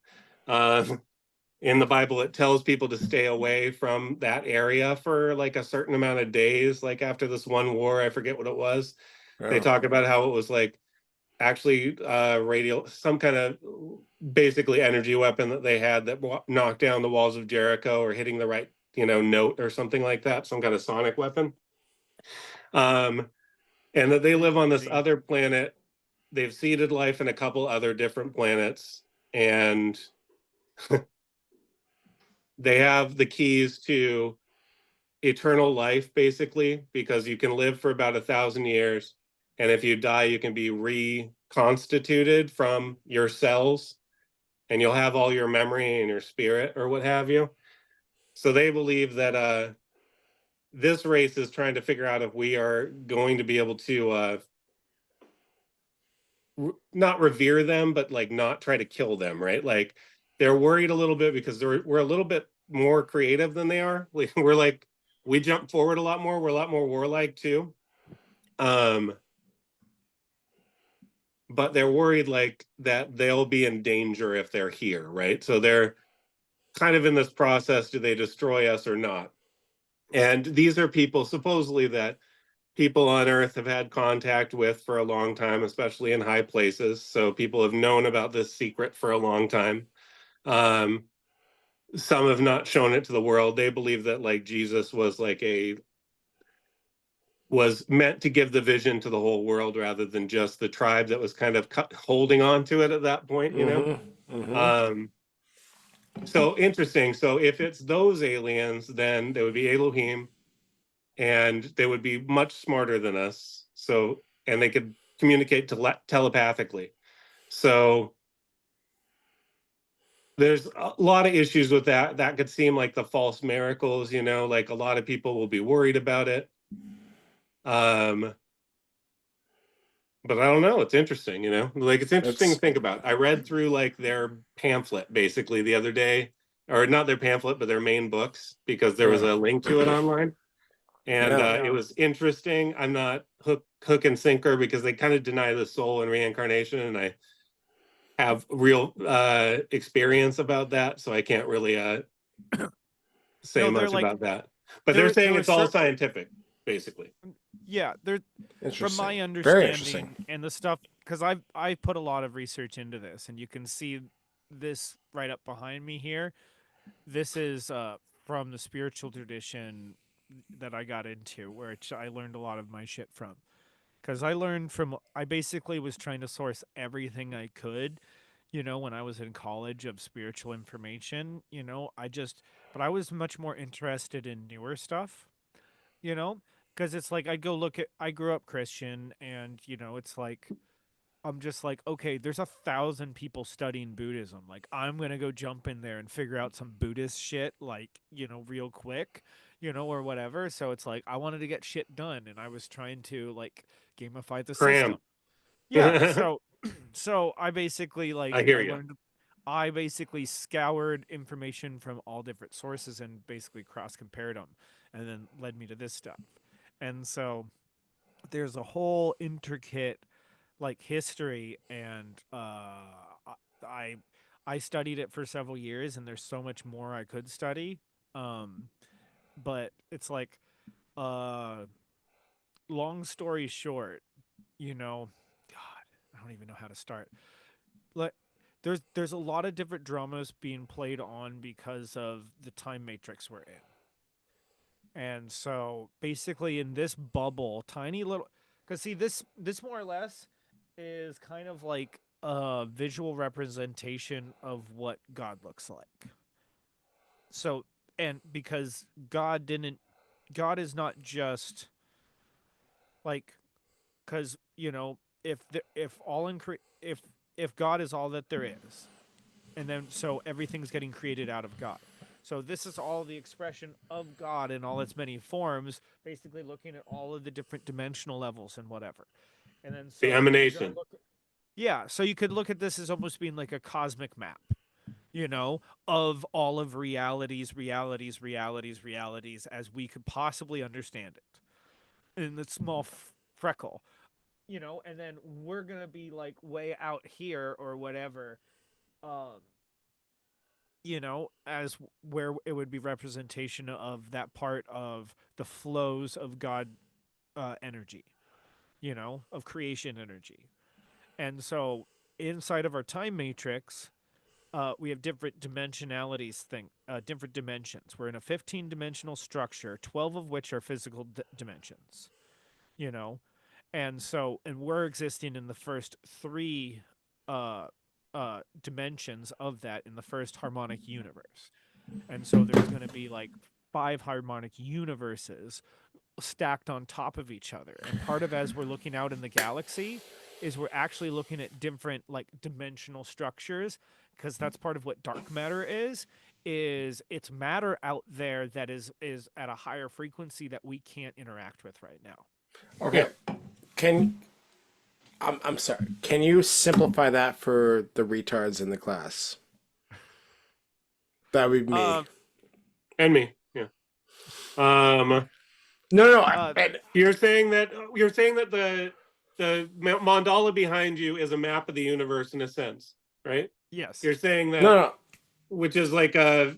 In the Bible, it tells people to stay away from that area for like a certain amount of days. Like after this one war, I forget what it was. They Yeah. talk about how it was like actually some kind of basically energy weapon that they had that knocked down the walls of Jericho, or hitting the right note or something like that, some kind of sonic weapon. um and that they live on this Interesting. other planet. They've seeded life in a couple other different planets, and they have the keys to eternal life, basically, because you can live for about 1,000 years, and if you die, you can be reconstituted from your cells, and you'll have all your memory and your spirit or what have you. So they believe that this race is trying to figure out if we are going to be able to not revere them, but like not try to kill them, right? Like they're worried a little bit because we're a little bit more creative than they are. We're like, we jump forward a lot more. We're a lot more warlike too. Um, but they're worried like that they'll be in danger if they're here, right? So kind of in this process, do they destroy us or not? And these are people supposedly that people on Earth have had contact with for a long time, especially in high places. So people have known about this secret for a long time. Some have not shown it to the world. They believe that like Jesus was was meant to give the vision to the whole world rather than just the tribe that was kind of holding on to it at that point, you know? So interesting. So if it's those aliens, then they would be Elohim, and they would be much smarter than us. So, and they could communicate telepathically. So there's a lot of issues with that. That could seem like the false miracles, you know, like a lot of people will be worried about it. But I don't know. It's interesting, you know, like it's interesting to think about. I read through like their pamphlet basically the other day, or not their pamphlet, but their main books, because there was a link to it online. And it was interesting. I'm not hook and sinker because they kind of deny the soul and reincarnation, and I have real experience about that, so I can't really say much about that. But they're saying it's all scientific, basically. Yeah, they're from my Very understanding interesting. and the stuff, because I put a lot of research into this, and you can see this right up behind me here. This is from the spiritual tradition that I got into, which I learned a lot of my shit from. Because I basically was trying to source everything I could, you know, when I was in college of spiritual information, you know, but I was much more interested in newer stuff, you know, because it's like I grew up Christian, and, you know, it's like, I'm just like, okay, there's 1,000 people studying Buddhism. Like, I'm gonna go jump in there and figure out some Buddhist shit, like, you know, real quick, you know, or whatever. So it's like I wanted to get shit done, and I was trying to like gamify the system. Cram. Yeah. So I basically I hear I you. learned. I basically scoured information from all different sources and basically cross compared them, and then led me to this stuff. And so there's a whole intricate like history, and I I studied it for several years, and there's so much more I could study. Um, but it's like, uh, long story short, you know, God, I don't even know how to start. Like, there's a lot of different dramas being played on because of the time matrix we're in. And so basically in this bubble, tiny little, because see, this more or less is kind of like a visual representation of what God looks like. So, and because God is not just like, because, you know, if God is all that there is, and then so everything's getting created out of God. So this is all the expression of God in all its many forms, basically looking at all of the different dimensional levels and whatever. And then The so emanation. yeah, so you could look at this as almost being like a cosmic map, you know, of all of realities as we could possibly understand it in the small freckle, you know, and then we're gonna be like way out here or whatever, um, you know, as where it would be representation of that part of the flows of God energy, you know, of creation energy. And so inside of our time matrix, we have different different dimensions. We're in a 15-dimensional structure, 12 of which are physical dimensions, you know, and we're existing in the first three uh, dimensions of that in the first harmonic universe. And so there's going to be like 5 harmonic universes stacked on top of each other. And part of as we're looking out in the galaxy is we're actually looking at different like dimensional structures, because that's part of what dark matter is it's matter out there that is at a higher frequency that we can't interact with right now. Okay. Can I'm sorry. Can you simplify that for the retards in the class? That would be me. And me. Yeah. No. You're saying that the mandala behind you is a map of the universe in a sense, right? Yes. You're saying that, No. which is like a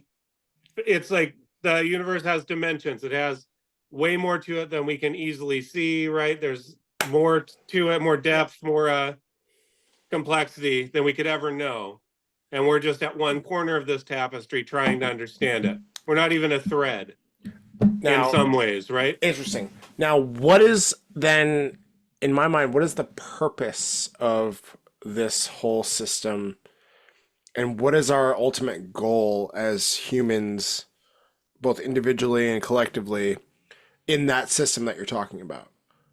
it's like the universe has dimensions. It has way more to it than we can easily see, right? There's more to it, more depth, more complexity than we could ever know. And we're just at one corner of this tapestry trying to understand it. We're not even a thread Now, in some ways, right? interesting. Now, what is then, in my mind, what is the purpose of this whole system? And what is our ultimate goal as humans, both individually and collectively, in that system that you're talking about?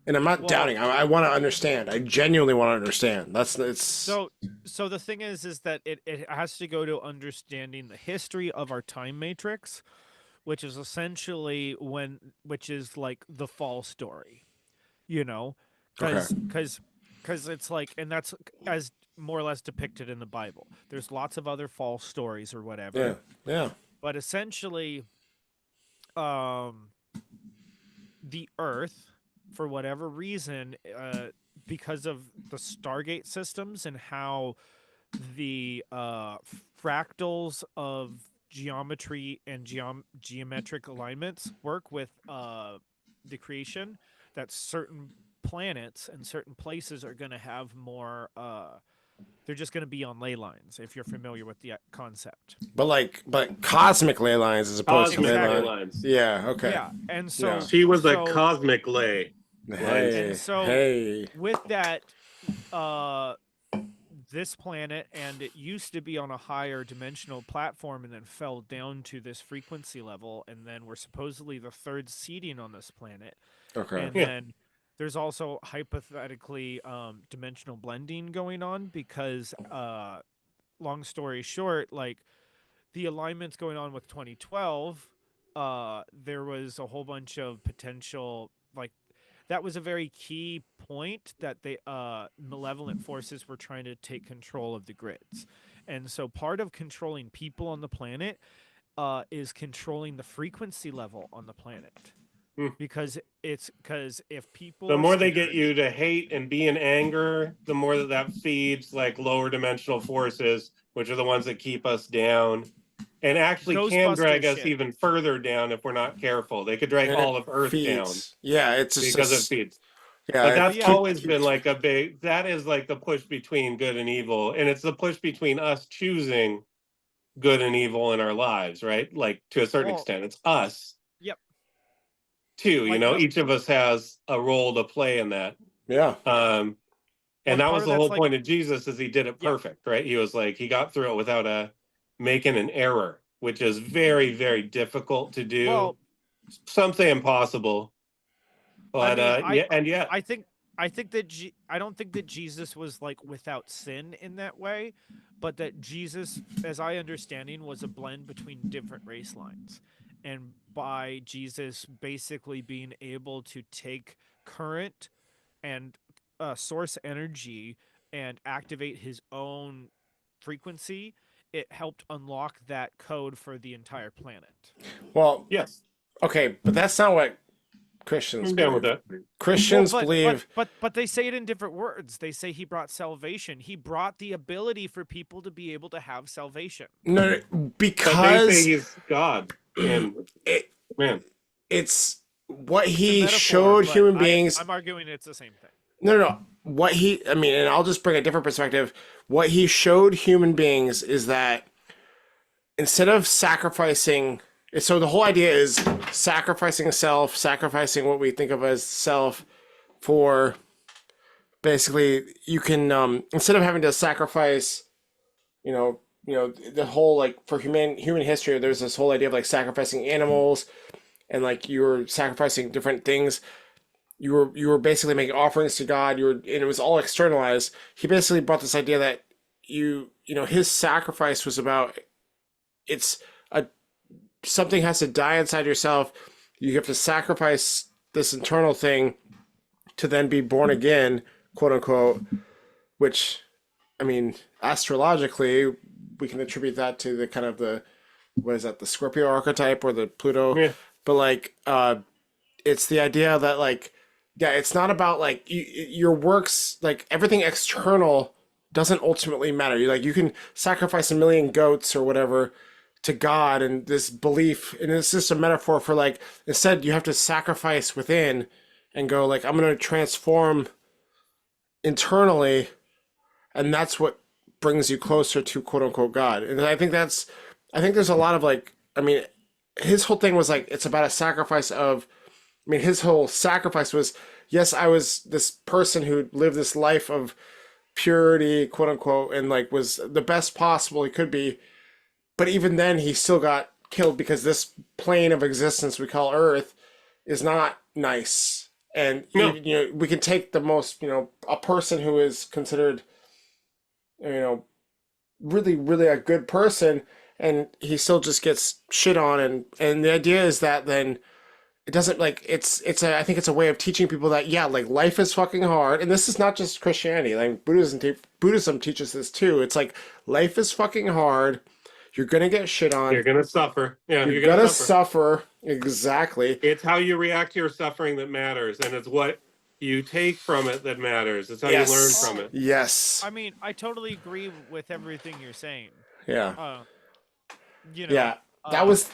And I'm not Well- doubting. I want to understand. I genuinely want to understand. It's So the thing is that it has to go to understanding the history of our time matrix, which is essentially which is like the fall story, you know, Okay. because it's like, and that's as more or less depicted in the Bible. There's lots of other false stories or whatever, yeah, yeah. but essentially, the Earth, for whatever reason, because of the Stargate systems and how the fractals of geometry and geometric alignments work with the creation, that certain planets and certain places are going to have more. They're just going to be on ley lines, if you're familiar with the concept. But cosmic ley lines as opposed to Cosmic ley Exactly. lines. Yeah. Okay. Yeah, and so Yeah. She was a so- cosmic lay. Hey. And so- hey. with that, this planet, and it used to be on a higher dimensional platform and then fell down to this frequency level, and then we're supposedly the third seeding on this planet. Okay. And Yeah. then there's also hypothetically dimensional blending going on because, long story short, like the alignments going on with 2012, there was a whole bunch of potential, like, that was a very key point that the malevolent forces were trying to take control of the grids. And so part of controlling people on the planet is controlling the frequency level on the planet. Hmm. Because if people The are more they get scared- you to hate and be in anger, the more that feeds like lower dimensional forces, which are the ones that keep us down and actually can Ghostbuster drag us shit. even further down if we're not careful. They could drag And all it of Earth down feeds. Yeah, it's just because it feeds. yeah. But that's yeah. always been like a big, that is like the push between good and evil. And it's the push between us choosing good and evil in our lives, right? Like to a certain Well, extent, it's us. Yep. Too, you Like know, the- each of us has a role to play in that. yeah. And Well, that part was of the that's whole like- point of Jesus is he did it Yeah. perfect, right? He was like, he got through it without making an error, which is very, very difficult to do. Well, Some say impossible. But mean, yeah. I think that I don't think that Jesus was like without sin in that way, but that Jesus, as I understanding, was a blend between different race lines, and by Jesus basically being able to take current and source energy and activate his own frequency, it helped unlock that code for the entire planet. Well, Yes. okay, but that's not what Christians I'm down with believe. that. Christians Well, believe but they say it in different words. They say he brought salvation. He brought the ability for people to be able to have salvation. no But they because say he's God. And it, man, it's what It's a he metaphor, showed but human beings. I'm arguing it's the same thing. No. What he, I mean, and I'll just bring a different perspective. What he showed human beings is that instead of sacrificing, so the whole idea is sacrificing self, sacrificing what we think of as self for basically, you can, instead of having to sacrifice, you know, the whole, like, for human history, there's this whole idea of like sacrificing animals and like you're sacrificing different things. You were basically making offerings to God. And it was all externalized. He basically brought this idea that his sacrifice was about, something has to die inside yourself. You have to sacrifice this internal thing to then be born again, quote unquote, which, I mean, astrologically, we can attribute that to the kind of the Scorpio archetype or the Pluto. Yeah. But like, it's the idea that like, yeah, it's not about like your works, like everything external doesn't ultimately matter. You can sacrifice 1 million goats or whatever to God and this belief, and it's just a metaphor for like instead you have to sacrifice within and go like I'm gonna transform internally, and that's what brings you closer to quote unquote God. And I think there's a lot of like I mean his whole thing was like it's about a sacrifice of I mean his whole sacrifice was yes, I was this person who lived this life of purity, quote unquote, and like was the best possible he could be. But even then, he still got killed because this plane of existence we call Earth is not nice. And No. you know, we can take the most, you know, a person who is considered, you know, really, really a good person, and he still just gets shit on. And the idea is that then it doesn't like I think it's a way of teaching people that yeah, like life is fucking hard, and this is not just Christianity. Like Buddhism teaches this too. It's like life is fucking hard. You're gonna get shit on. You're gonna suffer. Yeah, You're you're gonna gonna suffer. suffer. Exactly. It's how you react to your suffering that matters, and it's what you take from it that matters. It's how Yes. you learn from it. Yes. I mean, I totally agree with everything you're saying. Yeah. You know, Yeah. That uh, was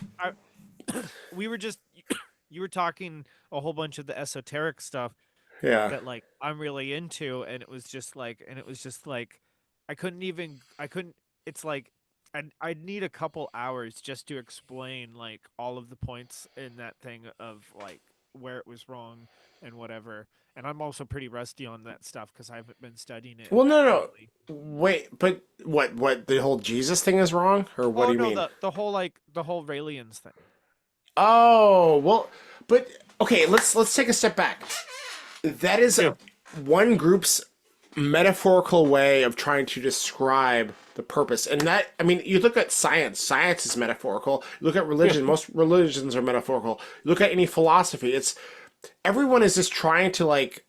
we were just you were talking a whole bunch of the esoteric stuff yeah. that like I'm really into, and it was just like I couldn't it's like I'd need a couple hours just to explain like all of the points in that thing of like where it was wrong and whatever. And I'm also pretty rusty on that stuff because I haven't been studying it. Well, no, lately. Wait, but what the whole Jesus thing is wrong, or what do you mean? The whole Raelians thing. Oh, well, but okay, let's take a step back. That is Yeah. one group's metaphorical way of trying to describe the purpose. And that I mean, you look at science, science is metaphorical. You look at religion, most religions are metaphorical. You look at any philosophy, it's everyone is just trying to like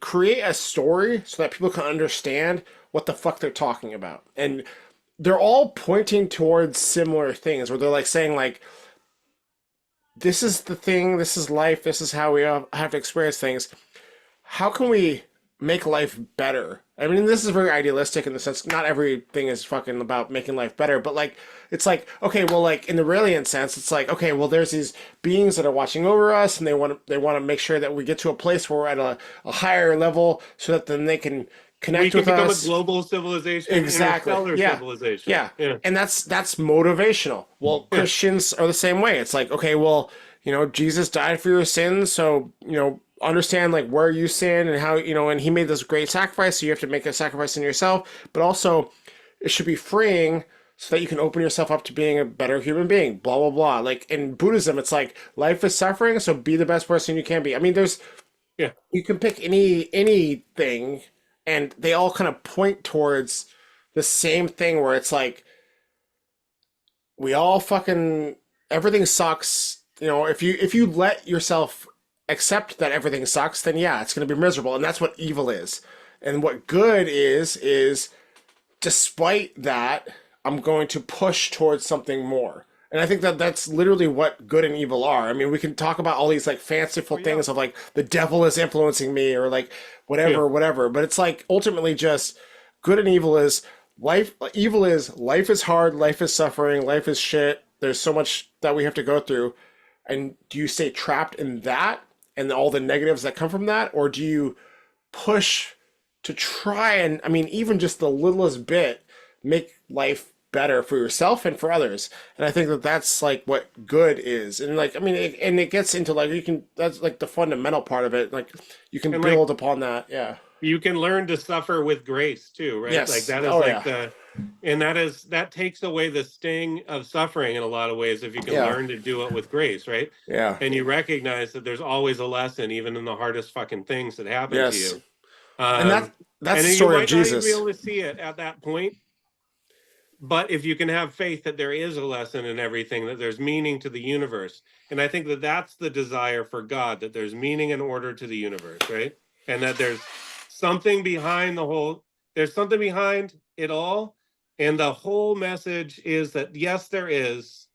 create a story so that people can understand what the fuck they're talking about. And they're all pointing towards similar things where they're like saying like this is the thing, this is life, this is how we have to experience things. How can we make life better? I mean, this is very idealistic in the sense not everything is fucking about making life better, but like it's like okay, well, like in the Raelian sense, it's like okay, well, there's these beings that are watching over us, and they want to make sure that we get to a place where we're at a higher level, so that then they can connect We can with become us. a global civilization, Exactly. interstellar Yeah. civilization. Yeah. And that's motivational. Well, Christians are the same way. It's like, okay, well, you know, Jesus died for your sins, so, you know, understand like where you sin and how, you know, and he made this great sacrifice, so you have to make a sacrifice in yourself, but also it should be freeing so that you can open yourself up to being a better human being, blah, blah, blah. Like in Buddhism, it's like life is suffering, so be the best person you can be. I mean, you can pick anything and they all kind of point towards the same thing where it's like we all fucking everything sucks. You know, if you let yourself accept that everything sucks, then yeah, it's going to be miserable, and that's what evil is. And what good is despite that, I'm going to push towards something more. And I think that that's literally what good and evil are. I mean, we can talk about all these like fanciful things of like the devil is influencing me or like whatever, but it's like ultimately just good and evil is life. Evil is life is hard, life is suffering, life is shit. There's so much that we have to go through. And do you stay trapped in that and all the negatives that come from that? Or do you push to try and, I mean, even just the littlest bit, make life better for yourself and for others? And I think that that's like what good is. And like, I mean, it gets into like, that's like the fundamental part of it. Like you can And, build upon that. Yeah. You can learn to suffer with grace too, right? Yes. Like that is Oh, like yeah. and that takes away the sting of suffering in a lot of ways if you can Yeah. learn to do it with grace, right? Yeah. And you recognize that there's always a lesson, even in the hardest fucking things that happen to Yes. you. And that's and the story you of might not Jesus. even be able to see it at that point. But if you can have faith that there is a lesson in everything, that there's meaning to the universe. And I think that that's the desire for God, that there's meaning and order to the universe, right? And that there's something behind there's something behind it all. And the whole message is that, yes, there is.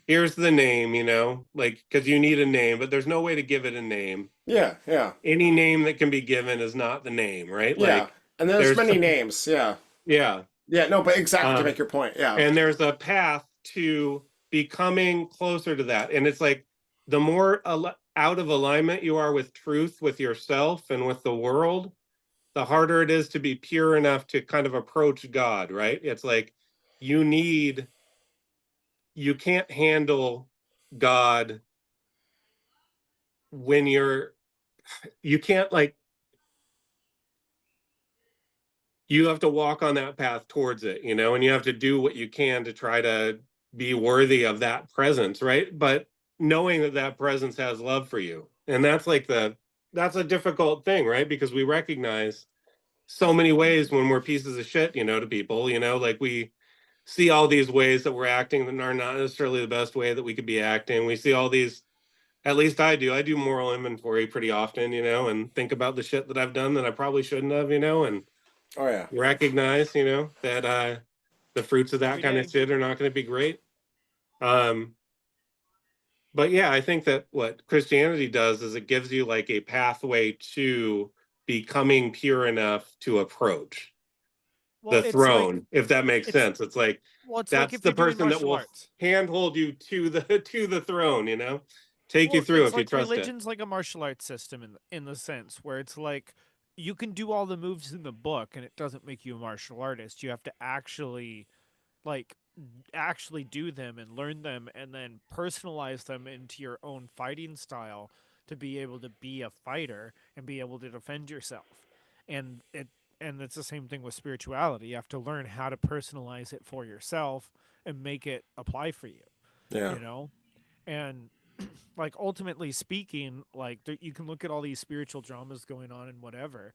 Here's the name, you know, like, because you need a name, but there's no way to give it a name. Yeah. Yeah. Any name that can be given is not the name, right? Yeah. Like, And there's many some- names. Yeah. yeah. Yeah. No, but exactly to Um, make your point. Yeah. And there's a path to becoming closer to that. And it's like the more out of alignment you are with truth, with yourself and with the world, the harder it is to be pure enough to kind of approach God, right? It's like you can't handle God when you can't like, you have to walk on that path towards it, and you have to do what you can to try to be worthy of that presence, right? But knowing that that presence has love for you. And that's a difficult thing, right? Because we recognize so many ways when we're pieces of shit, to people, like we see all these ways that we're acting that are not necessarily the best way that we could be acting. We see all these, at least I do moral inventory pretty often, and think about the shit that I've done that I probably shouldn't have, and Oh yeah. recognize, that the fruits of that Every kind of day. shit are not going to be great. But yeah, I think that what Christianity does is it gives you like a pathway to becoming pure enough to approach Well, the it's like throne, if that makes it's sense. It's like it's like that's if the you're doing person that martial will arts. handhold you to the throne, take you Well, through it's if you like trust it. religion's like a martial arts system in the sense where it's like you can do all the moves in the book and it doesn't make you a martial artist. You have to like actually do them and learn them and then personalize them into your own fighting style to be able to be a fighter and be able to defend yourself. And it's the same thing with spirituality. You have to learn how to personalize it for yourself and make it apply for you, Yeah. you know? And like ultimately speaking, like you can look at all these spiritual dramas going on and whatever,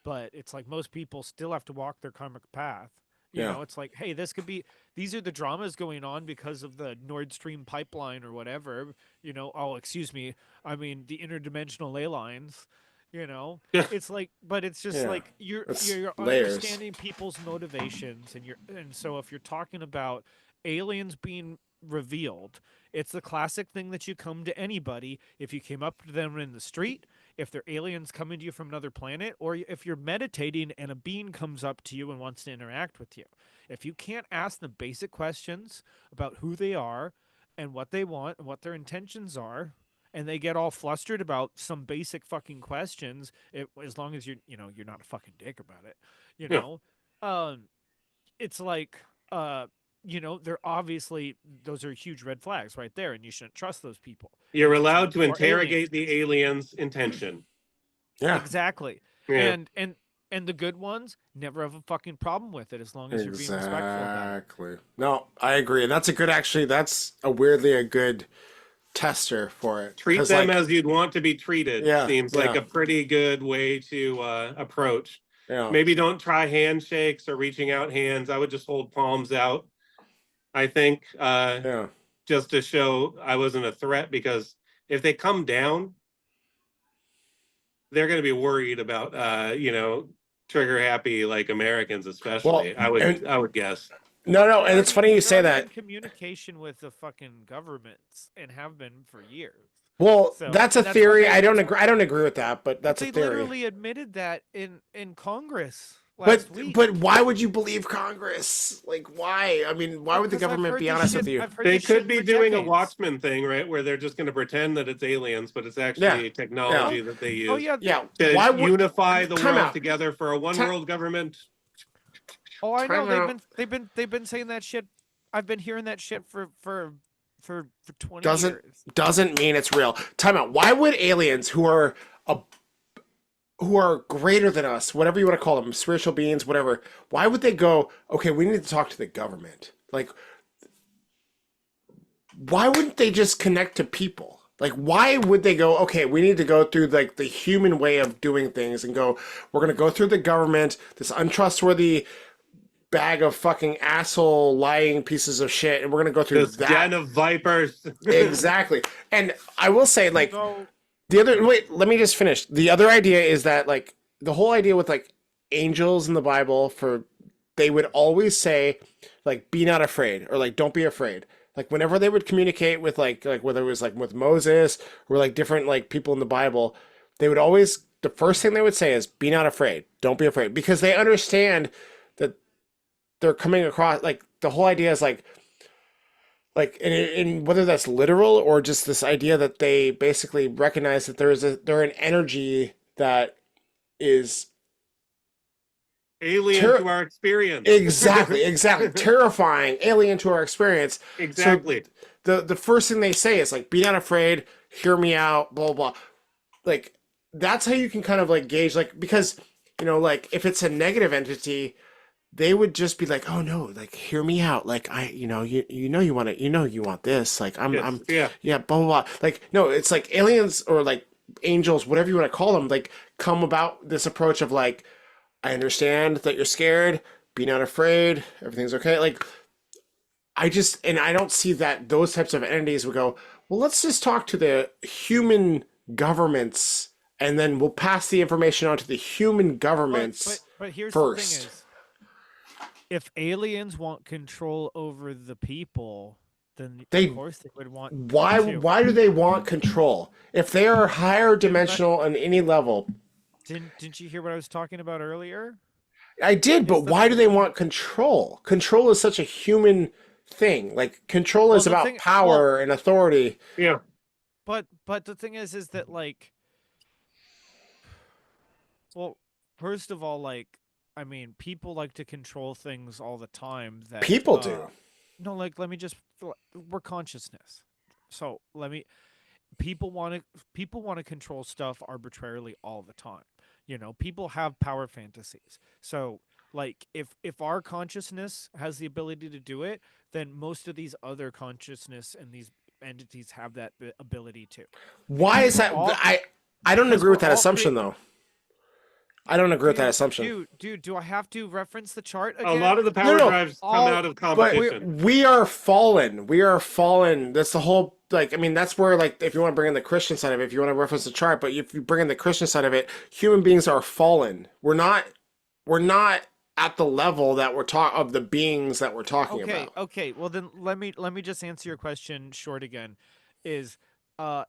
but it's like most people still have to walk their karmic path. Yeah. It's like, hey, these are the dramas going on because of the Nord Stream pipeline or whatever. Oh, excuse me, I mean the interdimensional ley lines. Yeah. It's like, but it's just Yeah. like you're It's you're layers. understanding people's motivations, and so if you're talking about aliens being revealed, it's the classic thing that you come to anybody if you came up to them in the street, if they're aliens coming to you from another planet, or if you're meditating and a being comes up to you and wants to interact with you. If you can't ask them basic questions about who they are and what they want and what their intentions are, and they get all flustered about some basic fucking questions, as long as you're not a fucking dick about it, you Yeah. know, um, it's like they're obviously those are huge red flags right there, and you shouldn't trust those people. You're You allowed to or aliens. interrogate the alien's intention. Yeah. Exactly. Yeah. And the good ones never have a fucking problem with it as long as you're being respectful about it. Exactly. No, I agree. And that's that's a weirdly a good tester for it. Treat 'Cause, them like, as you'd want to be treated yeah, seems like yeah, a pretty good way to approach. yeah. Maybe don't try handshakes or reaching out hands. I would just hold palms out, I think, Yeah. just to show I wasn't a threat, because if they come down, they're going to be worried about trigger happy like Americans, especially. and I would guess. no, and it's funny you say They're already that. in communication with the fucking governments and have been for years. Well, So that's a and that's why theory. they- I don't agree. I don't agree with that, but that's They a theory. literally admitted that in Congress But last week. but why would you believe Congress? Like, why? I mean, why would the Because I've government heard be this honest shit- with you? I've heard They this shit could be for doing a decades. Watchmen thing, right? Where they're just going to pretend that it's aliens, but it's actually technology that they use. Oh yeah. Yeah. To Why would unify the Time world out. together for a one Ti- world government. Oh, I know. Time out. They've been saying that shit. I've been hearing that shit for 20 doesn't years. doesn't mean it's real? Time out. Why would aliens who are greater than us, whatever you want to call them, spiritual beings, whatever, why would they go, okay, we need to talk to the government? Like, why wouldn't they just connect to people? Like, why would they go, okay, we need to go through like the human way of doing things and go, we're going to go through the government, this untrustworthy bag of fucking asshole lying pieces of shit, and we're going to go through This that. den of vipers. Exactly. And I will say, like, So let me just finish. The other idea is that, like, the whole idea with like angels in the Bible, they would always say, like, be not afraid, or like, don't be afraid. Like, whenever they would communicate with like whether it was like with Moses or like different like people in the Bible, they would always, the first thing they would say is, be not afraid, don't be afraid, because they understand that they're coming across, like, the whole idea is like, like in whether that's literal or just this idea that they basically recognize that they're an energy that is Alien ter- to our experience. exactly terrifying, alien to our experience. Exactly. So the first thing they say is like, be not afraid, hear me out, blah blah blah. Like that's how you can kind of like gauge, like, because like if it's a negative entity, they would just be like, oh no, like hear me out, like I you want to, you want this, like Yes, I'm yeah. yeah, blah blah blah. Like no, it's like aliens or like angels, whatever you want to call them, like come about this approach of like, I understand that you're scared, be not afraid, everything's okay. Like I don't see that those types of entities would go, well, let's just talk to the human governments and then we'll pass the information on to the human governments But here's first. the thing is, if aliens want control over the people, then They- of course they would want Why to. why do they want control? If they are higher dimensional on any level, Didn't you hear what I was talking about earlier? I did, but the- why do they want control? Control is such a human thing. Like control is the about thing- power and authority. Yeah. But the thing is that like, well, first of all, like, I mean, people like to control things all the time. That People do. No, like, let me just. We're consciousness, so people want to control stuff arbitrarily all the time. People have power fantasies. So like if our consciousness has the ability to do it, then most of these other consciousness and these entities have that ability too. Why is that? all- I don't because agree with we're that all assumption crea- though. I don't agree with that assumption. Dude, do I have to reference the chart A again? lot of the power No, drives come all- out of But competition. we are fallen. We are fallen. That's the whole, like, I mean, that's where, like, if you want to bring in the Christian side of it, if you want to reference the chart, but if you bring in the Christian side of it, human beings are fallen. We're not at the level that of the beings that we're talking about. Okay. Well, then let me just answer your question short again. Is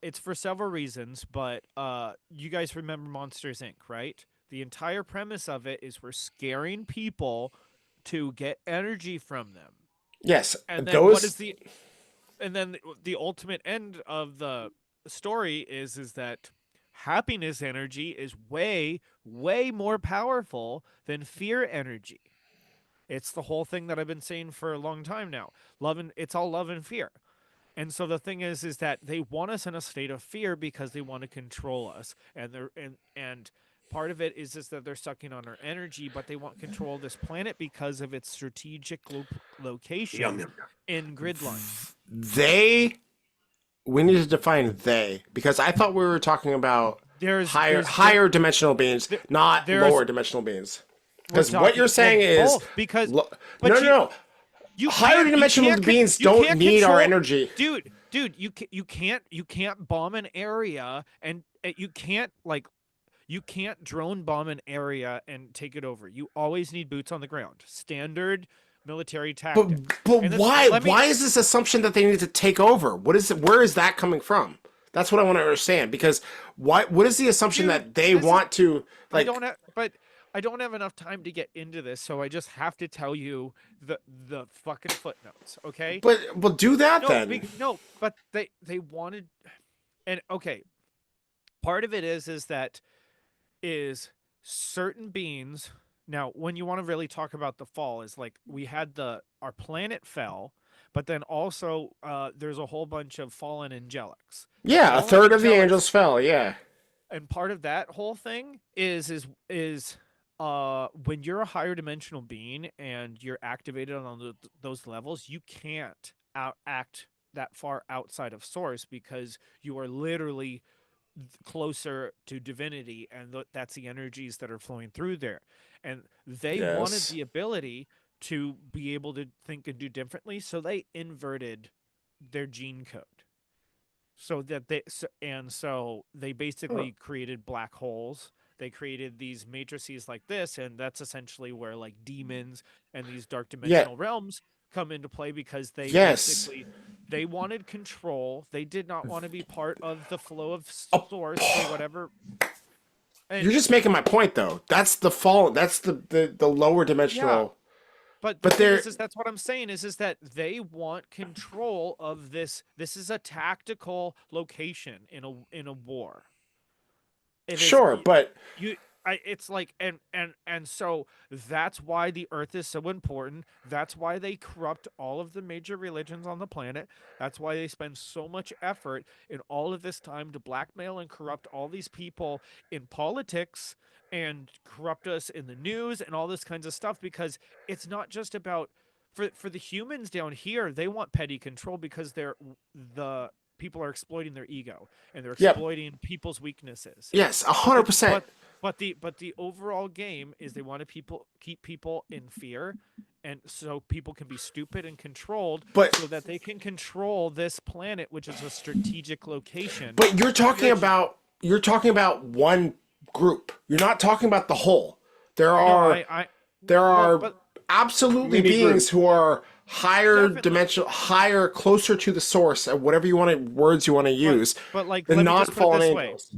it's for several reasons, but you guys remember Monsters Inc., right? The entire premise of it is we're scaring people to get energy from them. Yes, And then those. what is the ultimate end of the story is that happiness energy is way more powerful than fear energy. It's the whole thing that I've been saying for a long time now. It's all love and fear. And so the thing is that they want us in a state of fear because they want to control us, and part of it is just that they're sucking on our energy, but they want control of this planet because of its strategic location Yum, yum, in grid lines. We need to define they, because I thought we were talking about There's higher dimensional beings, not there's- lower dimensional beings. we're Because what talking- you're saying well, is both, because lo- but no, you- no, no. you Higher can't- you dimensional can't con- beings you don't can't need our control- energy. dude, you can't bomb an area, and you can't drone bomb an area and take it over. You always need boots on the ground. Standard military tactic. But And then why? let me- Why is this assumption that they need to take over? What is it? Where is that coming from? That's what I want to understand. Because what is the assumption Dude, that they this is- want to like? I don't have enough time to get into this, so I just have to tell you the fucking footnotes, okay? But well, do that No, then. no, but they wanted, and okay, part of it is that certain beings. Now, when you want to really talk about the fall, is like we had our planet fell, but then also there's a whole bunch of fallen angelics. Yeah, a Fallen third of the angelics- angels fell. Yeah. And part of that whole thing is when you're a higher dimensional being and you're activated on those levels, you can't act that far outside of source because you are literally closer to divinity, and that's the energies that are flowing through there. And they wanted Yes. the ability to be able to think and do differently, so they inverted their gene code. So they basically created black holes. They created these matrices like this, and that's essentially where like demons and these dark dimensional realms come into play because they Yes. they wanted control. They did not want to be part of the flow of source or whatever. And You're just making my point though. That's the fall. That's the lower dimensional. But But the thing they're is that's what I'm saying is that they want control of this. This is a tactical location in a war. It is sure, but you. It's like and so that's why the Earth is so important. That's why they corrupt all of the major religions on the planet. That's why they spend so much effort in all of this time to blackmail and corrupt all these people in politics and corrupt us in the news and all this kinds of stuff because it's not just about for the humans down here. They want petty control because the people are exploiting their ego and they're yep, exploiting people's weaknesses. yes, But the 100%. but the overall game is they want to keep people in fear, and so people can be stupid and controlled, But so that they can control this planet, which is a strategic location. but Which- you're talking about one group. You're not talking about the whole. There no, are I there well, are but absolutely Mini beings groups. who are higher Definitely. dimensional, higher, closer to the source, whatever you want to words you want to use, but like the let me just put it non-fallen this way: angels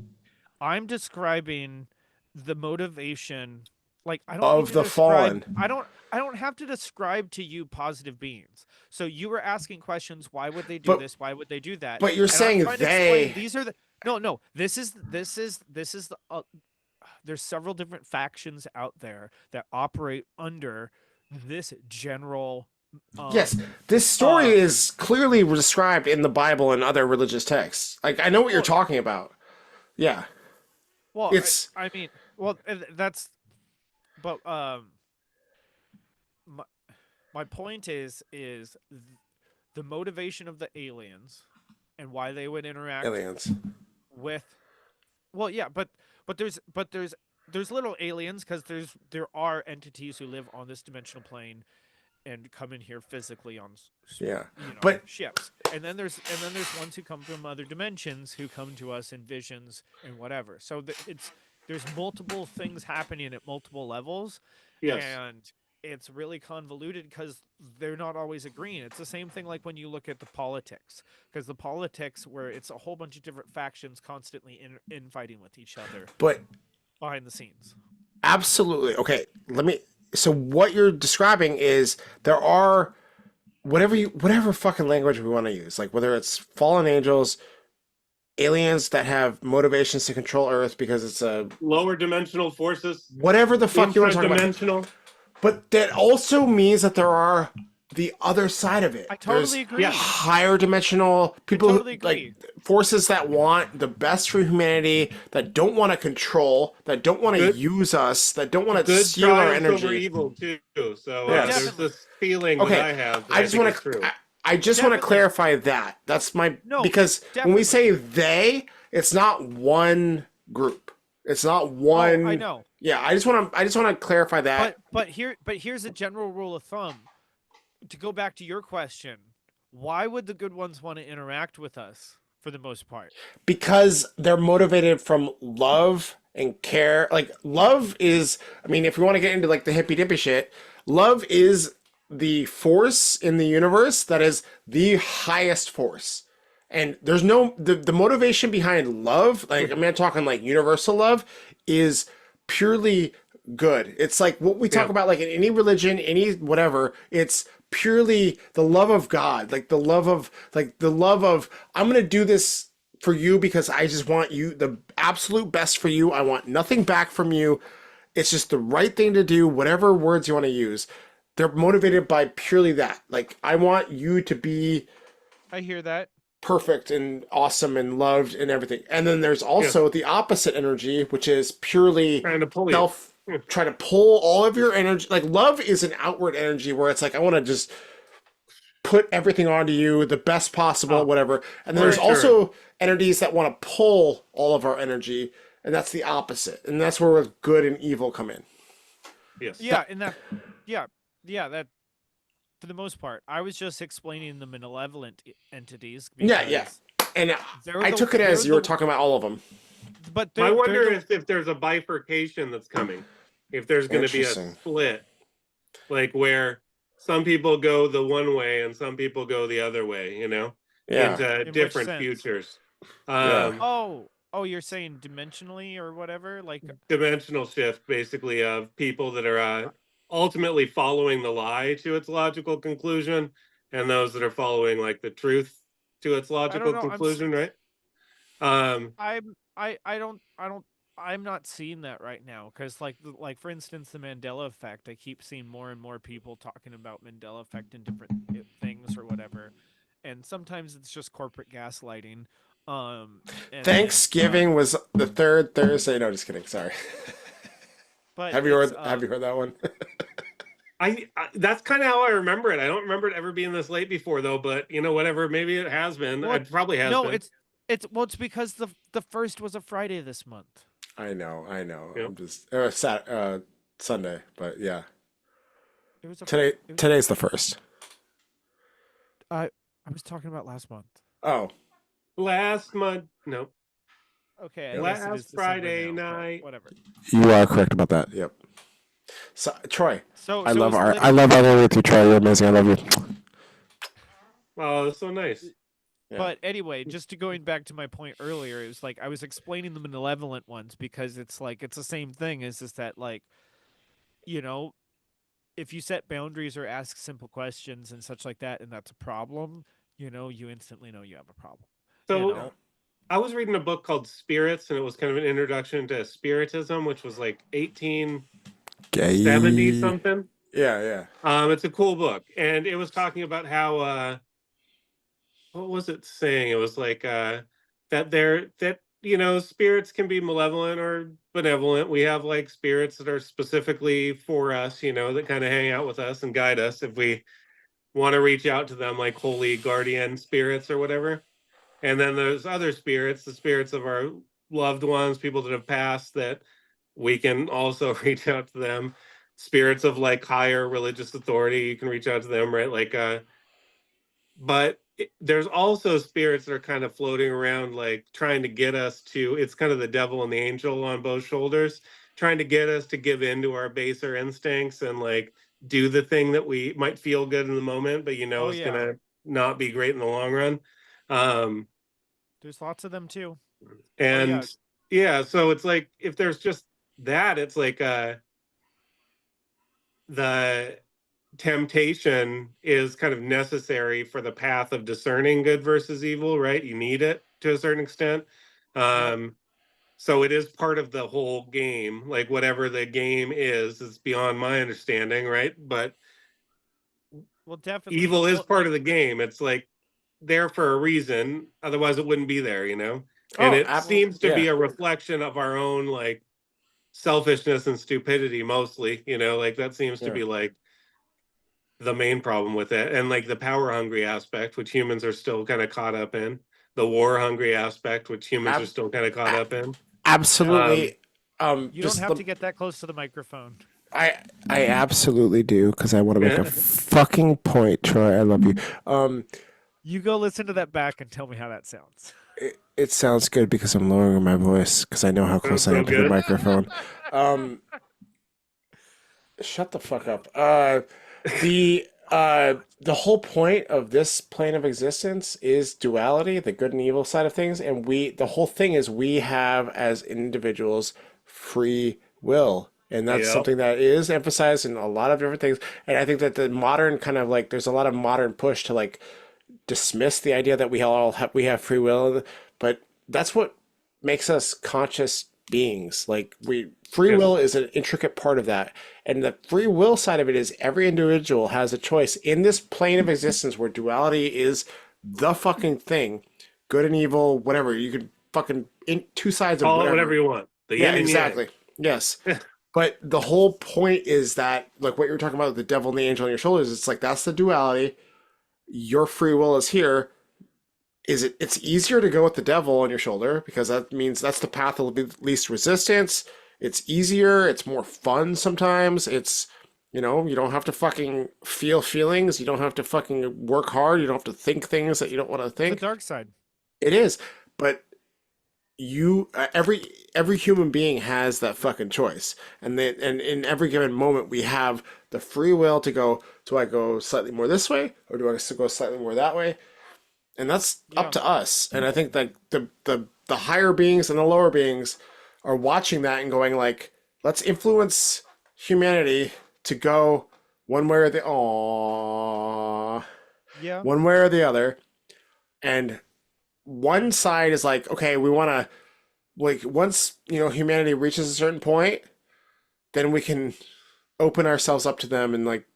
I'm describing the motivation. Like I don't of need to the describe. fallen. I don't have to describe to you positive beings. So you were asking questions. Why would they do But this? Why would they do that? but you're And I'm saying trying to explain. they. These are the no. This is the. There's several different factions out there that operate under this general. Yes, this story uh, is clearly described in the Bible and other religious texts. Like I know what you're Well, talking about. Yeah, well, it's I mean, well, that's, but my my point is the motivation of the aliens and why they would interact aliens. with well yeah there's little aliens because there are entities who live on this dimensional plane and come in here physically on Yeah, you know but ships and then there's ones who come from other dimensions who come to us in visions and whatever so there's multiple things happening at multiple levels Yes. and it's really convoluted because they're not always agreeing. It's the same thing like when you look at the politics, because the politics where it's a whole bunch of different factions constantly infighting with each other but behind the scenes. absolutely okay. Let me. So what you're describing is there are whatever fucking language we want to use, like whether it's fallen angels, aliens that have motivations to control Earth because it's a Lower dimensional forces, whatever the fuck you want to talk about. dimensional. But that also means that there are the other side of it. I totally There's agree. yeah. higher dimensional people, totally agree. like forces that want the best for humanity, that don't want to control, that don't want to Good- use us, that don't want to Good steal our triumphs over energy. evil too. So Yes. there's Definitely. this feeling Okay, that I have. That I just think want is true. to. I just want to Definitely. clarify that. That's my No, because when we definitely. say they, it's not one group. It's not one. I know. Yeah, I just want to clarify that. But here's a general rule of thumb. To go back to your question, why would the good ones want to interact with us for the most part? Because they're motivated from love and care. Like love is, I mean, if we want to get into like the hippy dippy shit, love is the force in the universe that is the highest force. And there's no the motivation behind love, like I'm not talking like universal love, is purely good. It's like what we talk Yeah. about like in any religion, any whatever, it's purely the love of God, like the love of I'm going to do this for you because I just want you the absolute best for you. I want nothing back from you. It's just the right thing to do, whatever words you want to use. They're motivated by purely that. Like I want you to be I hear that. perfect and awesome and loved and everything. And then there's also the opposite energy, which is purely Trying to pull you. self try to pull all of your energy. Like love is an outward energy where it's like I want to just put everything onto you the best possible, Oh, whatever. And then for there's sure. also entities that want to pull all of our energy, and that's the opposite. And that's where good and evil come in. Yes. Yeah, and that that for the most part, I was just explaining the malevolent entities. Yeah, because And they're I the- took it as they're you were the- talking about all of them. But I they're wonder the- if there's a bifurcation that's coming. If there's going to be a Interesting. split, like where some people go the one way and some people go the other way, you know, Yeah. into which different sense? futures. Yeah. oh, you're saying dimensionally or whatever? Like Dimensional shift, basically, of people that are ultimately following the lie to its logical conclusion, and those that are following like the truth to its logical know. conclusion, right? Um, I'm not seeing that right now because like for instance the Mandela effect. I keep seeing more and more people talking about Mandela effect in different things or whatever, and sometimes it's just corporate gaslighting. And then Thanksgiving was the third Thursday. No, just kidding. Sorry. but Have you it's heard? Have you heard that one? I that's kind of how I remember it. I don't remember it ever being this late before though, but you know, whatever, maybe it has been. well, It probably has no, been. it's because the first was a Friday this month. I know. I know. Yep. I'm just Sunday, but yeah. It was a Today. it was, Today's the first. I was talking about last month. Oh, Last month, no, Okay, I Yep. guess it is last December Friday now, but night. whatever. you are correct about that. Yep. So, Troy, So I so love it's art. lit- I love art with you, Troy. You're amazing. I love you. Oh, that's so nice. Yeah. But anyway, just to going back to my point earlier, it was like I was explaining the malevolent ones because it's like it's the same thing. Is just that like, you know, if you set boundaries or ask simple questions and such like that, and that's a problem, you instantly know you have a problem. You So know, I was reading a book called Spirits, and it was kind of an introduction to Spiritism, which was like 1870 Gay. something. Yeah, yeah. It's a cool book, and it was talking about how what was it saying? It was like that spirits can be malevolent or benevolent. We have like spirits that are specifically for us, that kind of hang out with us and guide us if we want to reach out to them, like holy guardian spirits or whatever. And then there's other spirits, the spirits of our loved ones, people that have passed, that we can also reach out to them. Spirits of like higher religious authority, you can reach out to them, right? Like but there's also spirits that are kind of floating around, like trying to get us to, it's kind of the devil and the angel on both shoulders, trying to get us to give in to our baser instincts and like do the thing that we might feel good in the moment, but oh it's yeah, gonna not be great in the long run. Um, there's lots of them too. and yeah, so it's like if there's just that, it's like the temptation is kind of necessary for the path of discerning good versus evil, right? You need it to a certain extent. So it is part of the whole game. Like whatever the game is beyond my understanding, right? But Well, definitely. evil is Well, part like of the game. It's like there for a reason. Otherwise it wouldn't be there, And Oh, it seems to be yeah. a reflection of our own like selfishness and stupidity mostly, like that seems to Yeah. be like the main problem with it, and like the power hungry aspect, which humans are still kind of caught up in, the war hungry aspect, which humans are Ab- still kind of caught up in. Absolutely. you Just don't have to get that close to the microphone. I absolutely do because I want to make a fucking point, Troy. I love you. You go listen to that back and tell me how that sounds. It sounds good because I'm lowering my voice because I know how close I so am to the good. microphone. Shut the fuck up. The whole point of this plane of existence is duality, the good and evil side of things, and the whole thing is we have as individuals free will. And that's Yep. something that is emphasized in a lot of different things. And I think that the modern kind of like there's a lot of modern push to like dismiss the idea that we have free will, but that's what makes us conscious beings. Like free Yes. will is an intricate part of that, and the free will side of it is every individual has a choice in this plane of existence where duality is the fucking thing, good and evil, whatever. You could fucking two sides of Call it whatever. whatever you want. The Yeah, yin and yang. exactly. Yes. But the whole point is that, like what you're talking about, the devil and the angel on your shoulders, it's like that's the duality. Your free will is here. It's easier to go with the devil on your shoulder because that means that's the path of least resistance. It's easier, it's more fun sometimes. It's you don't have to fucking feel feelings. You don't have to fucking work hard. You don't have to think things that you don't want to The think. dark side. It is. But every human being has that fucking choice, and in every given moment we have the free will to go, do I go slightly more this way or do I go slightly more that way, and that's up to us. And I think that the higher beings and the lower beings are watching that and going like, let's influence humanity to go one way or the Aww, Yeah. one way or the other, and one side is like, okay, we want to, like, once humanity reaches a certain point, then we can open ourselves up to them, and like,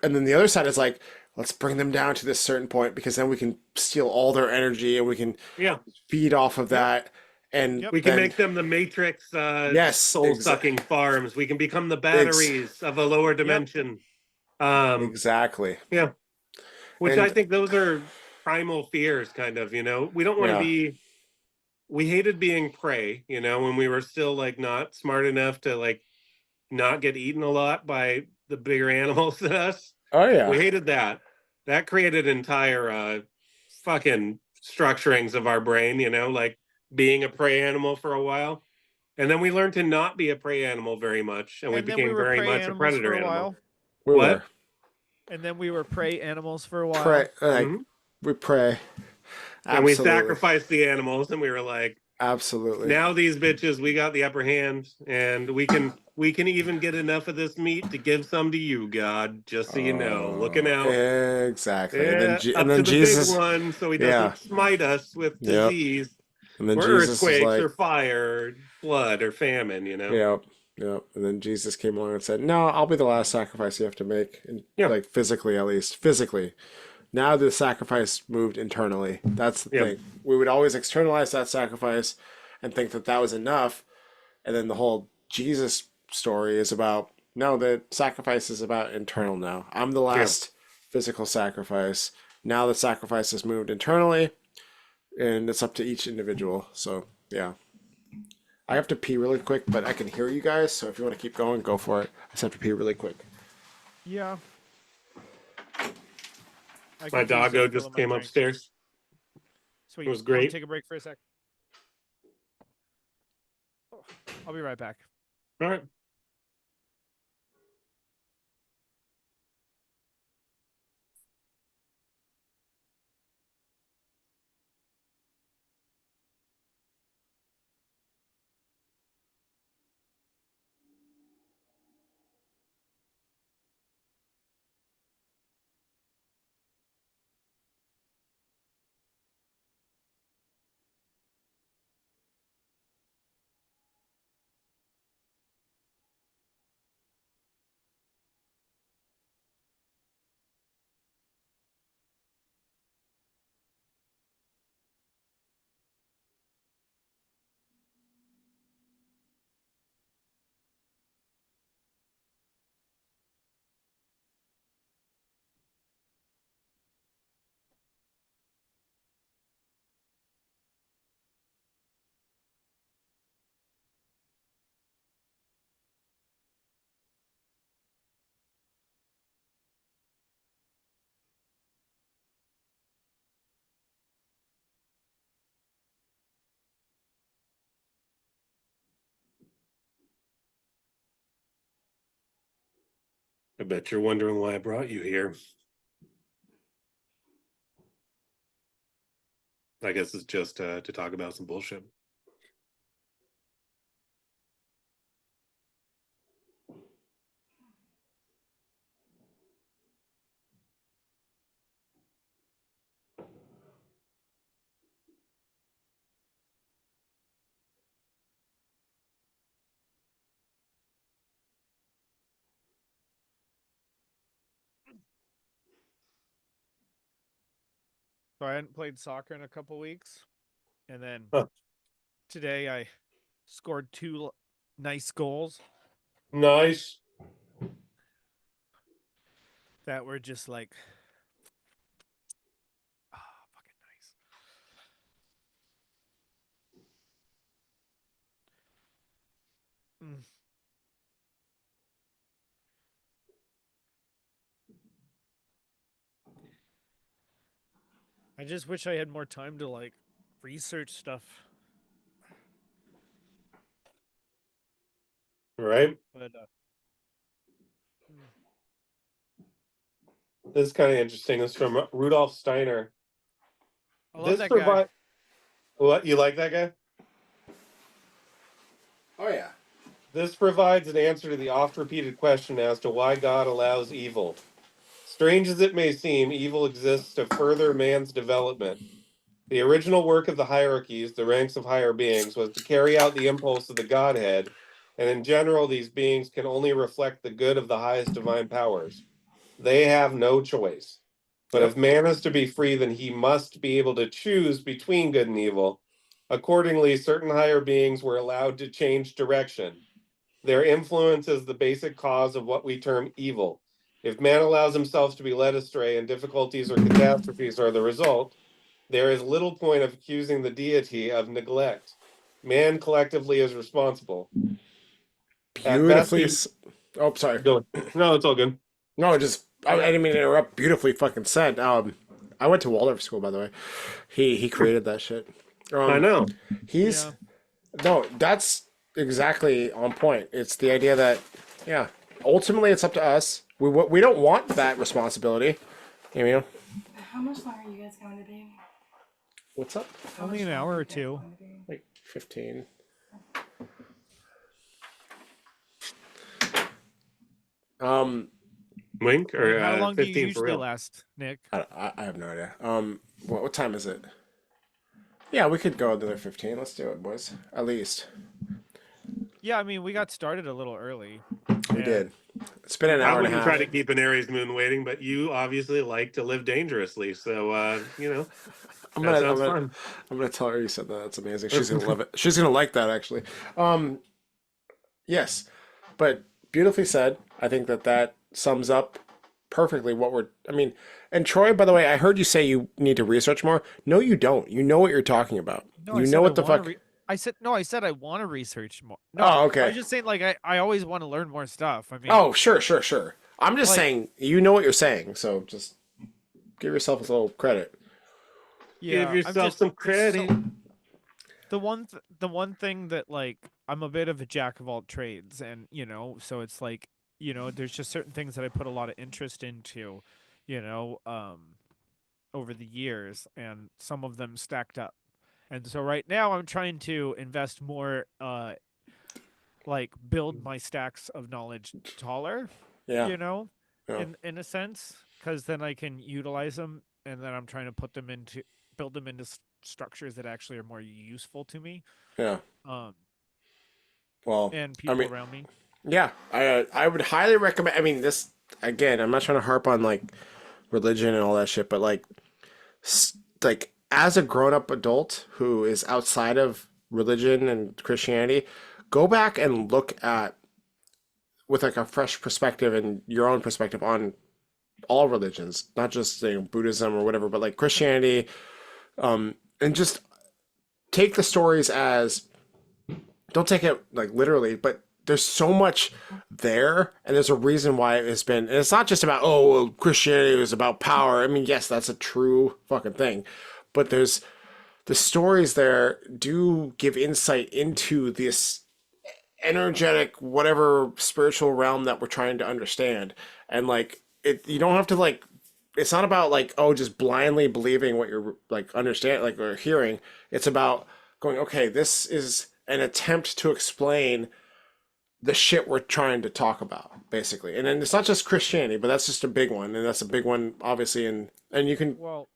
and then the other side is like, let's bring them down to this certain point because then we can steal all their energy and we can Yeah, feed off of that, and Yep. we can then make them the Matrix yes, soul-sucking farms. We can become the Ex- batteries of a lower dimension. exactly. Yeah, which And I think those are primal fears, kind of. We don't want to Yeah. be. We hated being prey. When we were still like not smart enough to like not get eaten a lot by the bigger animals than us. oh yeah, We hated that. That created entire fucking structurings of our brain, like being a prey animal for a while. And then we learned to not be a prey animal very much, and we And then we became were very prey much a animals predator for a animal. while. we What? were And then we were prey animals for a while. pray, like Mhm. we pray, And we absolutely, sacrificed the animals, and we were like, absolutely. now these bitches, we got the upper hand, and we can even get enough of this meat to give some to you, God, just so you know. Looking out. Exactly, and then Up and then to the Jesus, big one, so he yeah. doesn't smite us with Yep. disease, and then or Jesus is earthquakes, like, or fire, or flood, or famine. yep, yep. And then Jesus came along and said, "No, I'll be the last sacrifice you have to make, and Yeah. like physically, at least physically." Now the sacrifice moved internally. That's the Yeah. thing. We would always externalize that sacrifice and think that that was enough, and then the whole Jesus story is about, no, the sacrifice is about internal now. I'm the last physical sacrifice. Now the sacrifice has moved internally, and it's up to each individual. So yeah. I have to pee really quick, but I can hear you guys, so if you want to keep going, go for it. I just have to pee really quick. Yeah. I My could use doggo some just fill in my came drink. upstairs. Sweet. It was I'll great. take a break for a sec. Oh, I'll be right back. All right. I bet you're wondering why I brought you here. I guess it's just to talk about some bullshit. So I hadn't played soccer in a couple weeks, and then Huh. today I scored two nice goals Nice. that were just like, fucking nice. Mm. I just wish I had more time to like research stuff, Right? but This is kind of interesting. This is from Rudolf Steiner. I love This that provide. guy. What, you like that guy? Oh yeah. This provides an answer to the oft-repeated question as to why God allows evil. Strange as it may seem, evil exists to further man's development. The original work of the hierarchies, the ranks of higher beings, was to carry out the impulse of the Godhead, and in general, these beings can only reflect the good of the highest divine powers. They have no choice. But if man is to be free, then he must be able to choose between good and evil. Accordingly, certain higher beings were allowed to change direction. Their influence is the basic cause of what we term evil. If man allows himself to be led astray and difficulties or catastrophes are the result, there is little point of accusing the deity of neglect. Man collectively is responsible. At best, Beautifully. Oh, sorry. go. No, it's all good. No, just I didn't mean to interrupt. Beautifully fucking said. I went to Waldorf school, by the way. He created that shit. I know. He's Yeah. no. That's exactly on point. It's the idea that ultimately it's up to us. We don't want that responsibility. You know. How much longer are you guys going to be? What's up? Only an hour or two. Like 15. Wink or How long do you 15 for usually real. last, Nick? I have no idea. What time is it? Yeah, we could go another 15. Let's do it, boys. At least Yeah, I mean, we got started a little early. we Yeah. did. It's been an I hour and a wouldn't half. try to keep an Aries moon waiting, but you obviously like to live dangerously. So, I'm that gonna, sounds I'm fun. gonna, I'm gonna tell her you said that. That's amazing. She's gonna love it. She's gonna like that actually. Yes, but beautifully said. I think that sums up perfectly what we're. I mean, and Troy, by the way, I heard you say you need to research more. No, you don't. You know what you're talking about. No, I You said know I what the wanna fuck. I said no. I said I want to research more. No, Oh, okay. I was just saying like I always want to learn more stuff. I mean, Oh, sure. I'm just Like- saying you know what you're saying, so just give yourself a little credit. yeah, Give I'm yourself just- some it's credit. so- the one thing that like I'm a bit of a jack of all trades, and so it's like there's just certain things that I put a lot of interest into, you know, over the years, and some of them stacked up. And so right now I'm trying to invest more, like build my stacks of knowledge taller, Yeah. Yeah. Yeah. in a sense, because then I can utilize them, and then I'm trying to build them into structures that actually are more useful to me, Yeah. um, Well, and people mean, around me. yeah, I would highly recommend. I mean, this again. I'm not trying to harp on like religion and all that shit, but like as a grown up adult who is outside of religion and Christianity, go back and look at with like a fresh perspective and your own perspective on all religions, not just Buddhism or whatever, but like Christianity, and just take the stories as don't take it like literally, but there's so much there, and there's a reason why it's been. And it's not just about well, Christianity is about power. I mean, yes, that's a true fucking thing, but there's the stories there do give insight into this energetic whatever spiritual realm that we're trying to understand, and like you don't have to like. It's not about like just blindly believing what you're like understand like or hearing. It's about going okay, this is an attempt to explain the shit we're trying to talk about, basically. And then it's not just Christianity, but that's just a big one, and that's a big one, obviously. And you can, Well,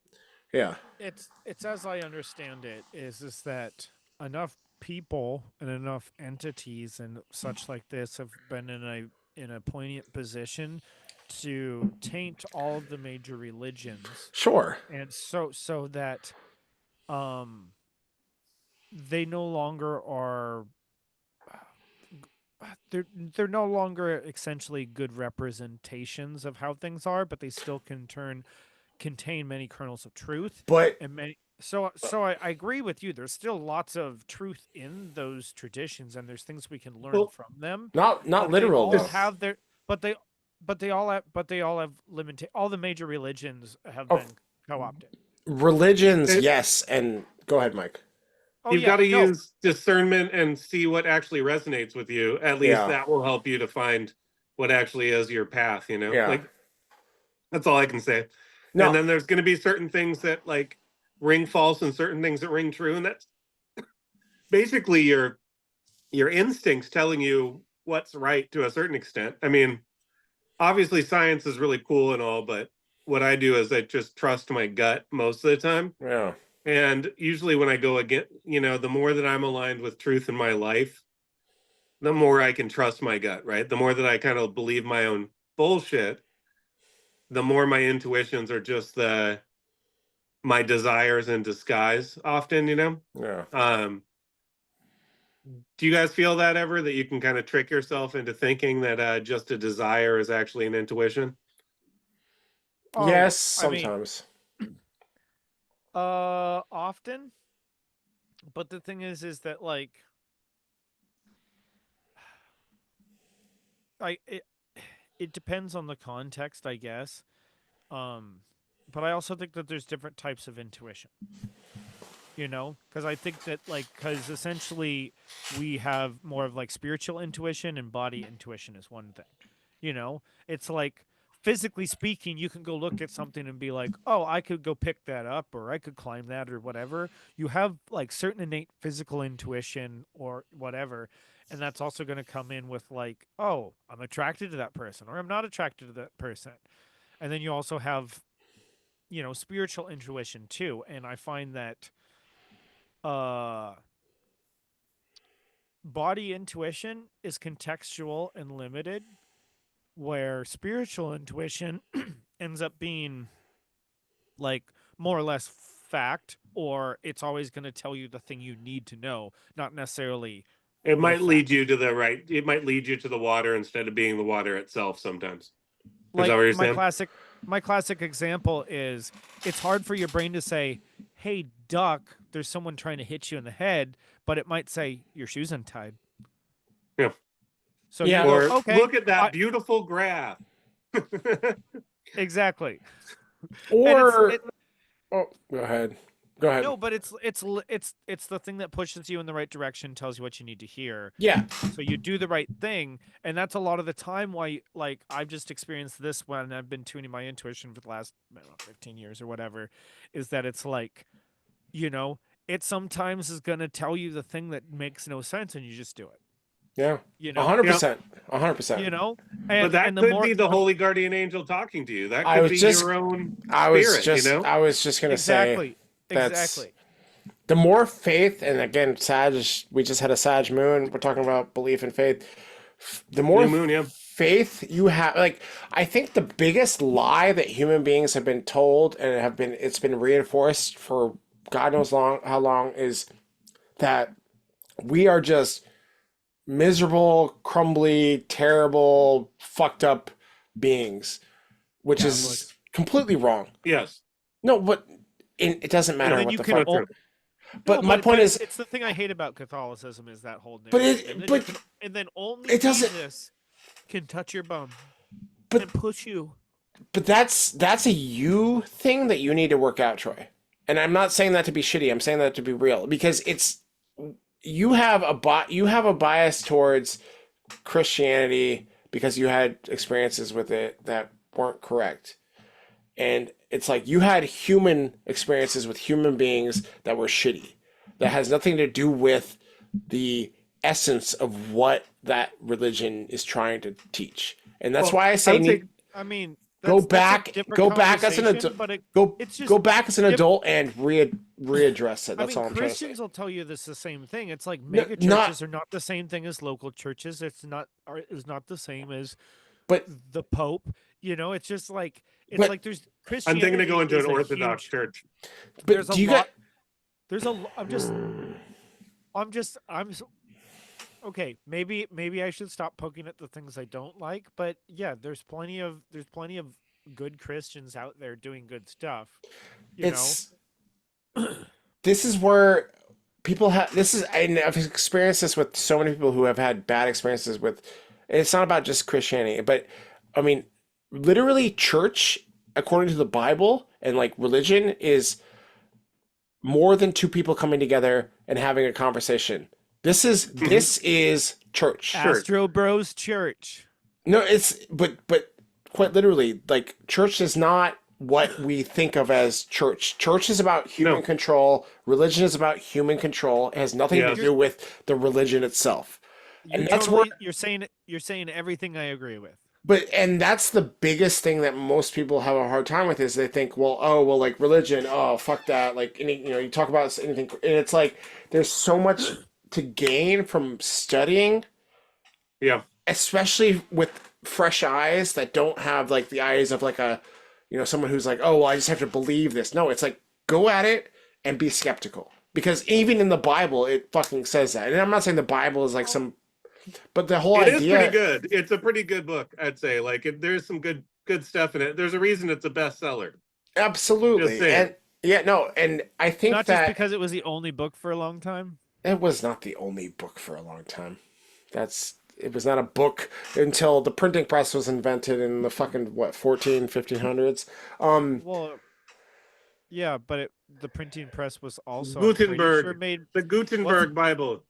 yeah, it's as I understand it is that enough people and enough entities and such like this have been in a poignant position to taint all of the major religions, sure, and so that they no longer are they're no longer essentially good representations of how things are, but they still contain many kernels of truth, but and many so I agree with you. There's still lots of truth in those traditions, and there's things we can learn Well, from them. not But literal they all though. have their but they all have limit. All the major religions have Oh. been co-opted. Religions, It- yes, and go ahead, Mike. Oh, You've yeah, got to no, use discernment and see what actually resonates with you. At least Yeah. that will help you to find what actually is your path, Yeah. Like that's all I can say. No, And then there's going to be certain things that like ring false and certain things that ring true, and that's basically your your instincts telling you what's right to a certain extent. I mean, obviously science is really cool and all, but what I do is I just trust my gut most of the time. Yeah. And usually when I go again, the more that I'm aligned with truth in my life, the more I can trust my gut, right? The more that I kind of believe my own bullshit, the more my intuitions are just my desires in disguise often, Yeah. Do you guys feel that ever, that you can kind of trick yourself into thinking that just a desire is actually an intuition? Yes, I mean, sometimes. often. But the thing is that like, I it depends on the context, I guess. But I also think that there's different types of intuition. Because I think that because essentially we have more of like spiritual intuition and body intuition is one thing. It's like physically speaking, you can go look at something and be like, oh, I could go pick that up or I could climb that or whatever. You have like certain innate physical intuition or whatever. And that's also going to come in with like, oh, I'm attracted to that person or I'm not attracted to that person. And then you also have, spiritual intuition too. And I find that body intuition is contextual and limited, where spiritual intuition ends up being like more or less fact, or it's always going to tell you the thing you need to know, not necessarily. It might fact. lead you to it might lead you to the water instead of being the water itself sometimes. Like is that what you're my saying? classic example is it's hard for your brain to say, hey duck, there's someone trying to hit you in the head, but it might say your shoe's untied. Yeah. So Yeah. you Or go, okay, look at that beautiful graph. exactly. Or And oh, go ahead. Go ahead. no, but it's the thing that pushes you in the right direction, tells you what you need to hear. Yeah. So you do the right thing, and that's a lot of the time why like I've just experienced this when I've been tuning my intuition for the last 15 years or whatever, is that it's like, it sometimes is going to tell you the thing that makes no sense and you just do it. Yeah. You know? 100%. 100%. And But that and the could more be the holy guardian angel talking to you. That I could was be just- your own I was spirit, just I was just gonna say exactly. that's Exactly. the more faith, and again, we just had a Sag moon. We're talking about belief and faith. The more New moon, yeah. faith you have, like, I think the biggest lie that human beings have been told and it's been reinforced for God knows how long, is that we are just miserable, crumbly, terrible, fucked up beings, which is completely wrong. Yes. No, but it doesn't matter then what you the can fuck. o- But No, my point is, it's the thing I hate about Catholicism is that whole But narrative. it- and then, but and then only it doesn't- Jesus can touch your bum But- and push you. but that's a you thing that you need to work out, Troy. And I'm not saying that to be shitty. I'm saying that to be real, because you have a bias towards Christianity because you had experiences with it that weren't correct. And it's like you had human experiences with human beings that were shitty. That has nothing to do with the essence of what that religion is trying to teach. And that's Well, why I say I would say- I mean, go that's a back different as an conversation, adult. but it's just Go back as an diff- adult and readdress it. That's all I'm trying to say. Christians will tell you this the same thing. It's like No, mega not- churches are not the same thing as local churches. It's not the same as But the Pope. It's just like But- there's I'm Christianity. thinking of going to is an a Orthodox huge- church. There's a do you lot. got There's a. Okay. Maybe I should stop poking at the things I don't like. But yeah, there's plenty of good Christians out there doing good stuff. it's this is where people have and I've experienced this with so many people who have had bad experiences with, and it's not about just Christianity, but I mean literally church according to the Bible and like religion is more than two people coming together and having a conversation. This is church. Astro Bros Church. No, but quite literally, like church is not what we think of as church. Church is about human control. Religion is about human control. It has nothing to Yes. do with the religion itself. And that's where you're saying everything I agree with. and that's the biggest thing that most people have a hard time with is they think, well, oh, well, like religion, oh, fuck that. Like, you talk about anything, and it's like there's so much to gain from studying, Yeah. especially with fresh eyes that don't have like the eyes of like someone who's like, oh, well, I just have to believe this. No, it's like go at it and be skeptical because even in the Bible, it fucking says that. And I'm not saying the Bible is like but the whole It is idea. pretty good. It's a pretty good book, I'd say. Like, there's some good stuff in it. There's a reason it's a bestseller. Absolutely. Just saying. And yeah, no, and I think Not that just because it was the only book for a long time. it was not the only book for a long time. It was not a book until the printing press was invented in the fucking 1500s. Well, yeah, but the printing press was also Gutenberg, sure made. the Gutenberg Bible.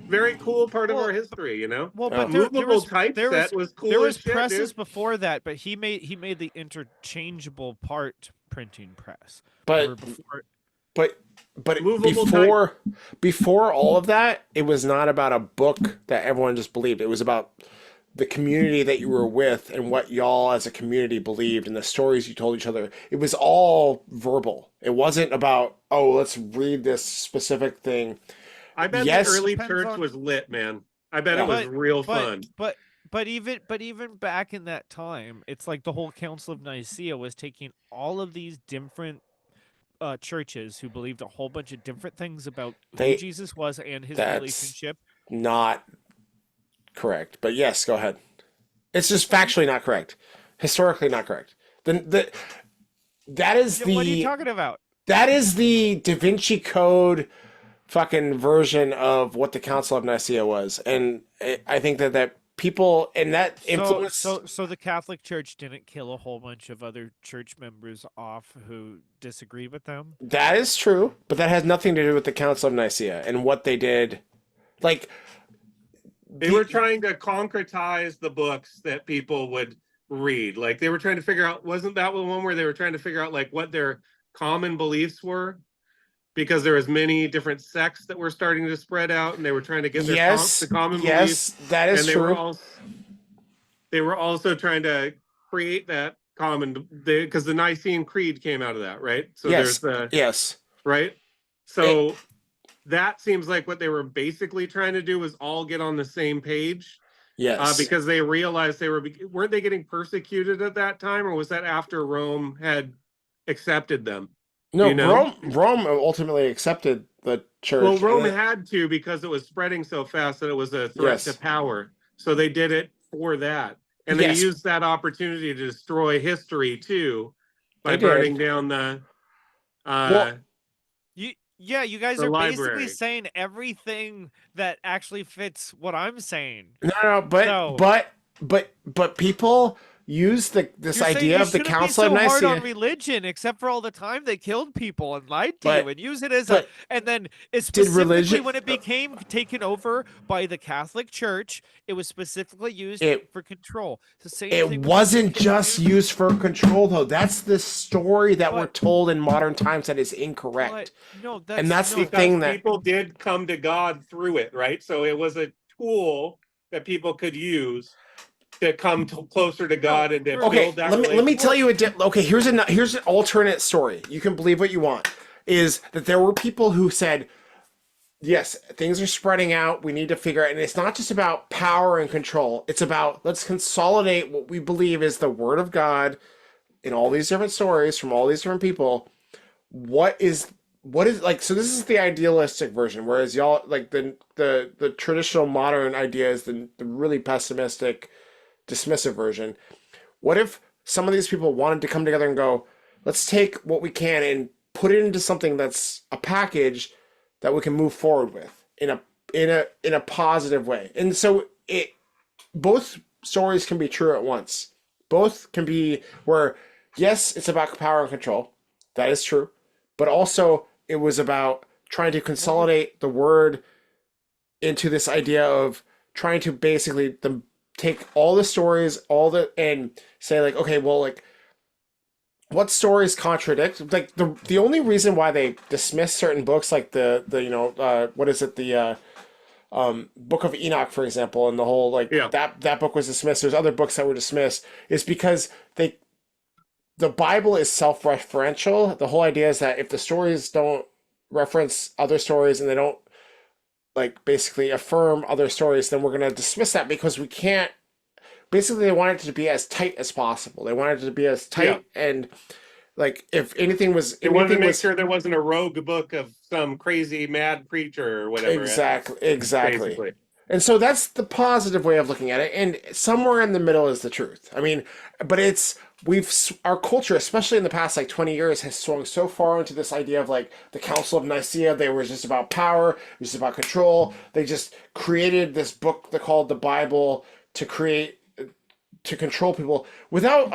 Very cool part of our history, Well, Oh. but there Movable was typeset was cool. there as was shit, presses dude. before that, but he made the interchangeable part printing press. But Or before, but Movable before all of that, it was not about a book that everyone just believed. It was about the community that you were with and what y'all as a community believed and the stories you told each other. It was all verbal. It wasn't about, oh, let's read this specific thing. I bet Yes. the early Depends church on- was lit, man. I bet Yeah. it was real fun. but even back in that time, it's like the whole Council of Nicaea was taking all of these different churches who believed a whole bunch of different things about They- who Jesus was and his that's- relationship. Not correct. But yes, go ahead. It's just factually not correct. Historically not correct. That is What are you talking about? that is the Da Vinci Code fucking version of what the Council of Nicaea was. And I think that people and that influence So the Catholic Church didn't kill a whole bunch of other church members off who disagreed with them. that is true, but that has nothing to do with the Council of Nicaea and what they did. Like They were trying to concretize the books that people would read. Like they were trying to figure out, wasn't that the one where they were trying to figure out like what their common beliefs were? Because there was many different sects that were starting to spread out, and they were trying to get their the common beliefs. That is And true. they were also trying to create that common, because the Nicene Creed came out of that, right? So Yes. there's the Yes. right. So that seems like what they were basically trying to do was all get on the same page. Yes. Because they realized weren't they getting persecuted at that time, or was that after Rome had accepted them? no, you know? Rome ultimately accepted the church. Well, Rome and had to, because it was spreading so fast that it was a threat Yes. to power. So they did it for that, and they Yes. used that opportunity to destroy history too by They did. burning down the. Well, You guys The are library. basically saying everything that actually fits what I'm saying. no, So- but people use this You're saying idea you of the shouldn't Council be so of hard on Nicaea. religion, except for all the time they killed people and lied to But- you and use it as but and then it's specifically religion- when it became taken over by the Catholic Church, it was specifically used It- for control. It's the same It thing with wasn't the just used for control, though. That's the story that we're But- told in modern times that is incorrect. But, no, that's And that's no, the because thing that- people did come to God through it, right? So it was a tool that people could use to come closer to God and to Okay, build that let me relationship. tell you okay, here's an alternate story. You can believe what you want. Is that there were people who said, yes, things are spreading out. We need to figure out, and it's not just about power and control. It's about let's consolidate what we believe is the word of God in all these different stories from all these different people. What is like? So this is the idealistic version, whereas y'all like the traditional modern idea is the really pessimistic, dismissive version. What if some of these people wanted to come together and go, let's take what we can and put it into something that's a package that we can move forward with in a positive way. And so both stories can be true at once. Both can be where yes, it's about power and control. That is true. But also it was about trying to consolidate the word into this idea of trying to basically take all the stories, and say like, okay, well, like what stories contradict? Like the only reason why they dismiss certain books, like what is it, the Book of Enoch, for example, and the whole like Yeah. that book was dismissed. There's other books that were dismissed. Is because the Bible is self-referential. The whole idea is that if the stories don't reference other stories and they don't like basically affirm other stories, then we're going to dismiss that because we can't. Basically, they wanted it to be as tight as possible. They wanted it to be as tight and like if anything was, They wanted to anything make was sure there wasn't a rogue book of some crazy mad preacher or whatever. exactly. Basically. And so that's the positive way of looking at it. And somewhere in the middle is the truth. I mean, but our culture, especially in the past like 20 years, has swung so far into this idea of like the Council of Nicaea. They were just about power, it was just about control. They just created this book they called the Bible to control people without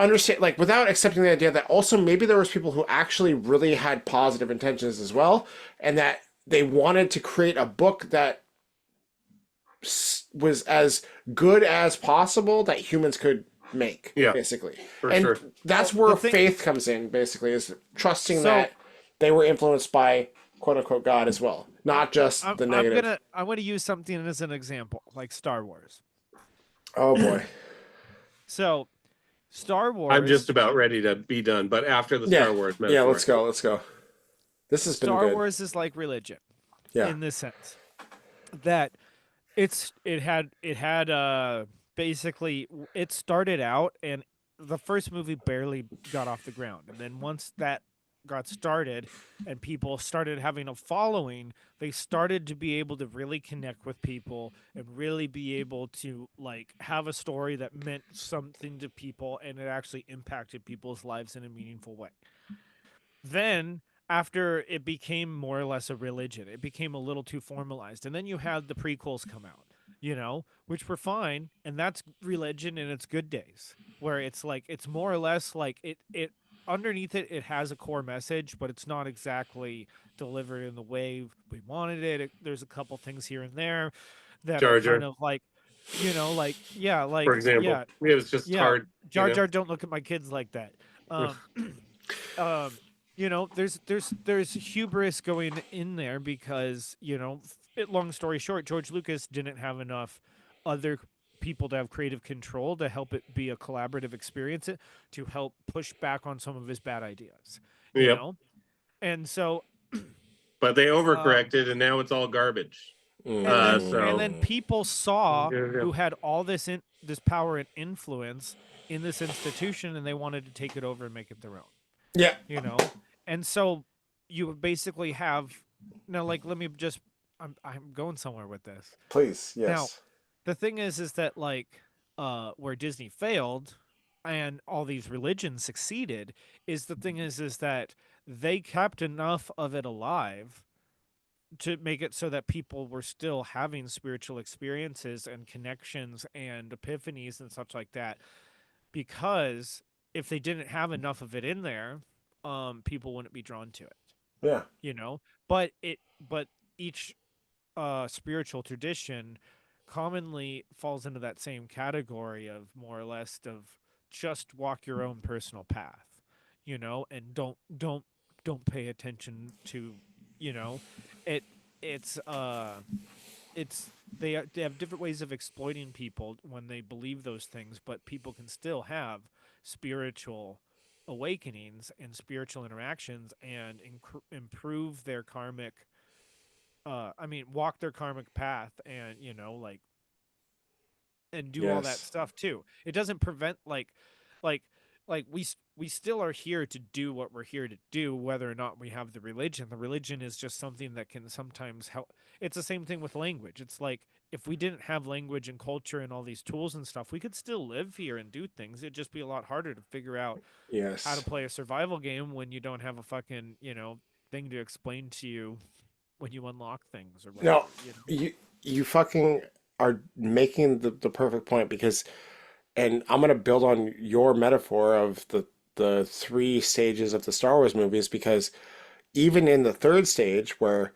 without accepting the idea that also maybe there was people who actually really had positive intentions as well, and that they wanted to create a book that was as good as possible that humans could make, basically. And sure. that's where faith comes in, basically, is trusting that they were influenced by quote unquote God as well, not just the negative. I'm gonna use something as an example, like Star Wars. Oh boy. So, Star Wars. I'm just about ready to be done, but after the Star Wars metaphor. Yeah, let's go. This has been good. Star Wars is like religion, in this sense that it had basically it started out and the first movie barely got off the ground, and then once that got started and people started having a following, they started to be able to really connect with people and really be able to like have a story that meant something to people and it actually impacted people's lives in a meaningful way. Then after it became more or less a religion, it became a little too formalized, and then you had the prequels come out, which were fine, and that's religion in its good days, where it's like it's more or less like it underneath it has a core message, but it's not exactly delivered in the way we wanted it. There's a couple things here and there that Jar are Jar. kind of like like For example, it was just hard. Jar Jar, don't look at my kids like that. There's hubris going in there because long story short, George Lucas didn't have enough other people to have creative control to help it be a collaborative experience, to help push back on some of his bad ideas. You know? And so but they overcorrected and now it's all garbage. And then people saw who had all this power and influence in this institution, and they wanted to take it over and make it their own. Yeah. And so you basically have now, like, let me just, I'm going somewhere with this. Please, yes. Now, the thing is that like, where Disney failed and all these religions succeeded is that they kept enough of it alive to make it so that people were still having spiritual experiences and connections and epiphanies and such like that. Because if they didn't have enough of it in there, people wouldn't be drawn to it. Yeah. But each spiritual tradition commonly falls into that same category of more or less of just walk your own personal path, and don't pay attention to, they have different ways of exploiting people when they believe those things, but people can still have spiritual awakenings and spiritual interactions and improve their karmic walk their karmic path and and do all that stuff too. It doesn't prevent like we still are here to do what we're here to do, whether or not we have the religion. The religion is just something that can sometimes help. It's the same thing with language. It's like if we didn't have language and culture and all these tools and stuff, we could still live here and do things. It'd just be a lot harder to figure out how to play a survival game when you don't have a fucking thing to explain to you when you unlock things or whatever. No, you fucking are making the perfect point, because, and I'm gonna build on your metaphor of the three stages of the Star Wars movies, because even in the third stage where,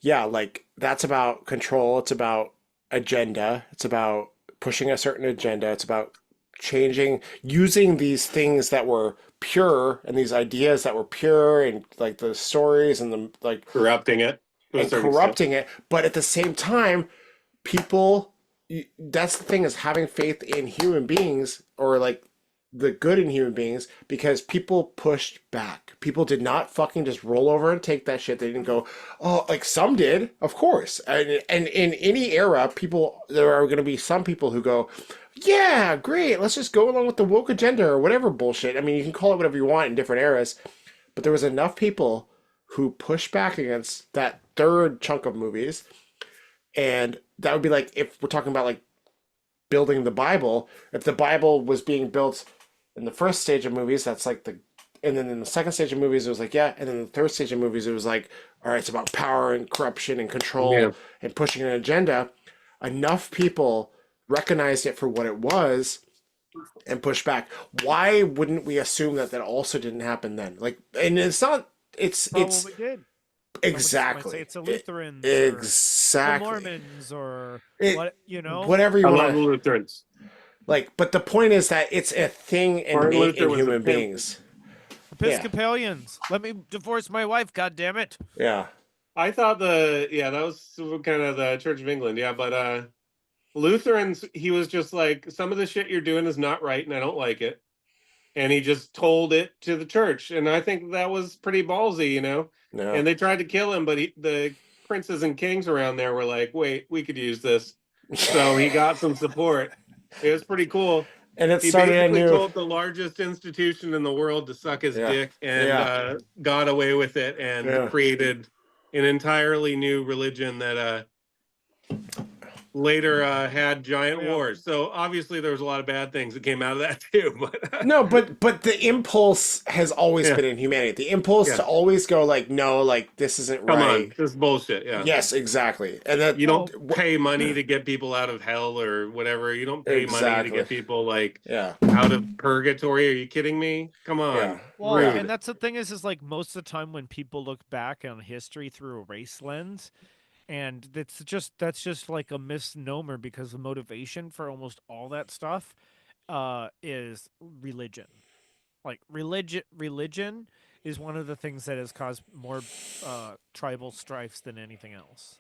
like that's about control, it's about agenda, it's about pushing a certain agenda, it's about using these things that were pure and these ideas that were pure and like the stories and the like corrupting it. But at the same time people, that's the thing, is having faith in human beings, or like the good in human beings, because people pushed back. People did not fucking just roll over and take that shit. They didn't go, oh, like some did, of course. And in any era, there are going to be some people who go, yeah, great, let's just go along with the woke agenda or whatever bullshit. I mean, you can call it whatever you want in different eras, but there was enough people who pushed back against that third chunk of movies. And that would be like, if we're talking about like building the Bible, if the Bible was being built in the first stage of movies, that's like and then in the second stage of movies, it was like, yeah. And then the third stage of movies, it was like, all right, it's about power and corruption and control and pushing an agenda. Enough people recognized it for what it was and pushed back. Why wouldn't we assume that also didn't happen then? Like, and it's not, it's Probably did. exactly. Might say it's the Lutherans, exactly. or the Mormons, or It- what. whatever you I love want. the Lutherans. Like, but the point is that it's a thing Martin innate Luther in was a human pimp. beings. Episcopalians. Let me divorce my wife. God damn it. Yeah. I thought that was kind of the Church of England, but Lutherans, he was just like, some of the shit you're doing is not right, and I don't like it, and he just told it to the church, and I think that was pretty ballsy, No. And they tried to kill him, but the princes and kings around there were like, wait, we could use this, so he got some support. It was pretty cool. And it He started a basically new. told the largest institution in the world to suck his dick, and got away with it, and created an entirely new religion that later had giant wars. So obviously there was a lot of bad things that came out of that too. But No, but the impulse has always been in humanity. The impulse to always go like, no, like this isn't come right. on, this is bullshit. Yeah. Yes, exactly. And that You don't pay money to get people out of hell or whatever. You don't pay money Exactly. to get people like Yeah. out of purgatory. Are you kidding me? Come on. Yeah. Well, Rude. and that's the thing is like most of the time when people look back on history through a race lens, and that's just like a misnomer, because the motivation for almost all that stuff is religion. Like religion is one of the things that has caused more tribal strifes than anything else.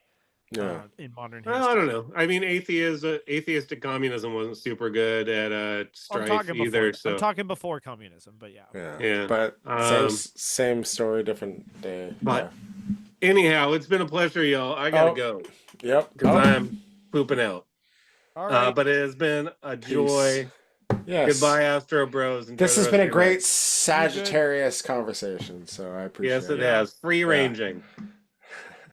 Yeah. In modern history. Well, I don't know. I mean, atheistic communism wasn't super good at strife either. So I'm talking before communism, but yeah. Yeah. But same story, different day. But anyhow, it's been a pleasure, y'all. I gotta go Yep. because I'm pooping out. All right. But it has been a joy. Yes. Goodbye, Astro Bros. Enjoy This the has rest been of a your great life. Sagittarius conversation, so I appreciate Yes, it. it has. Free ranging.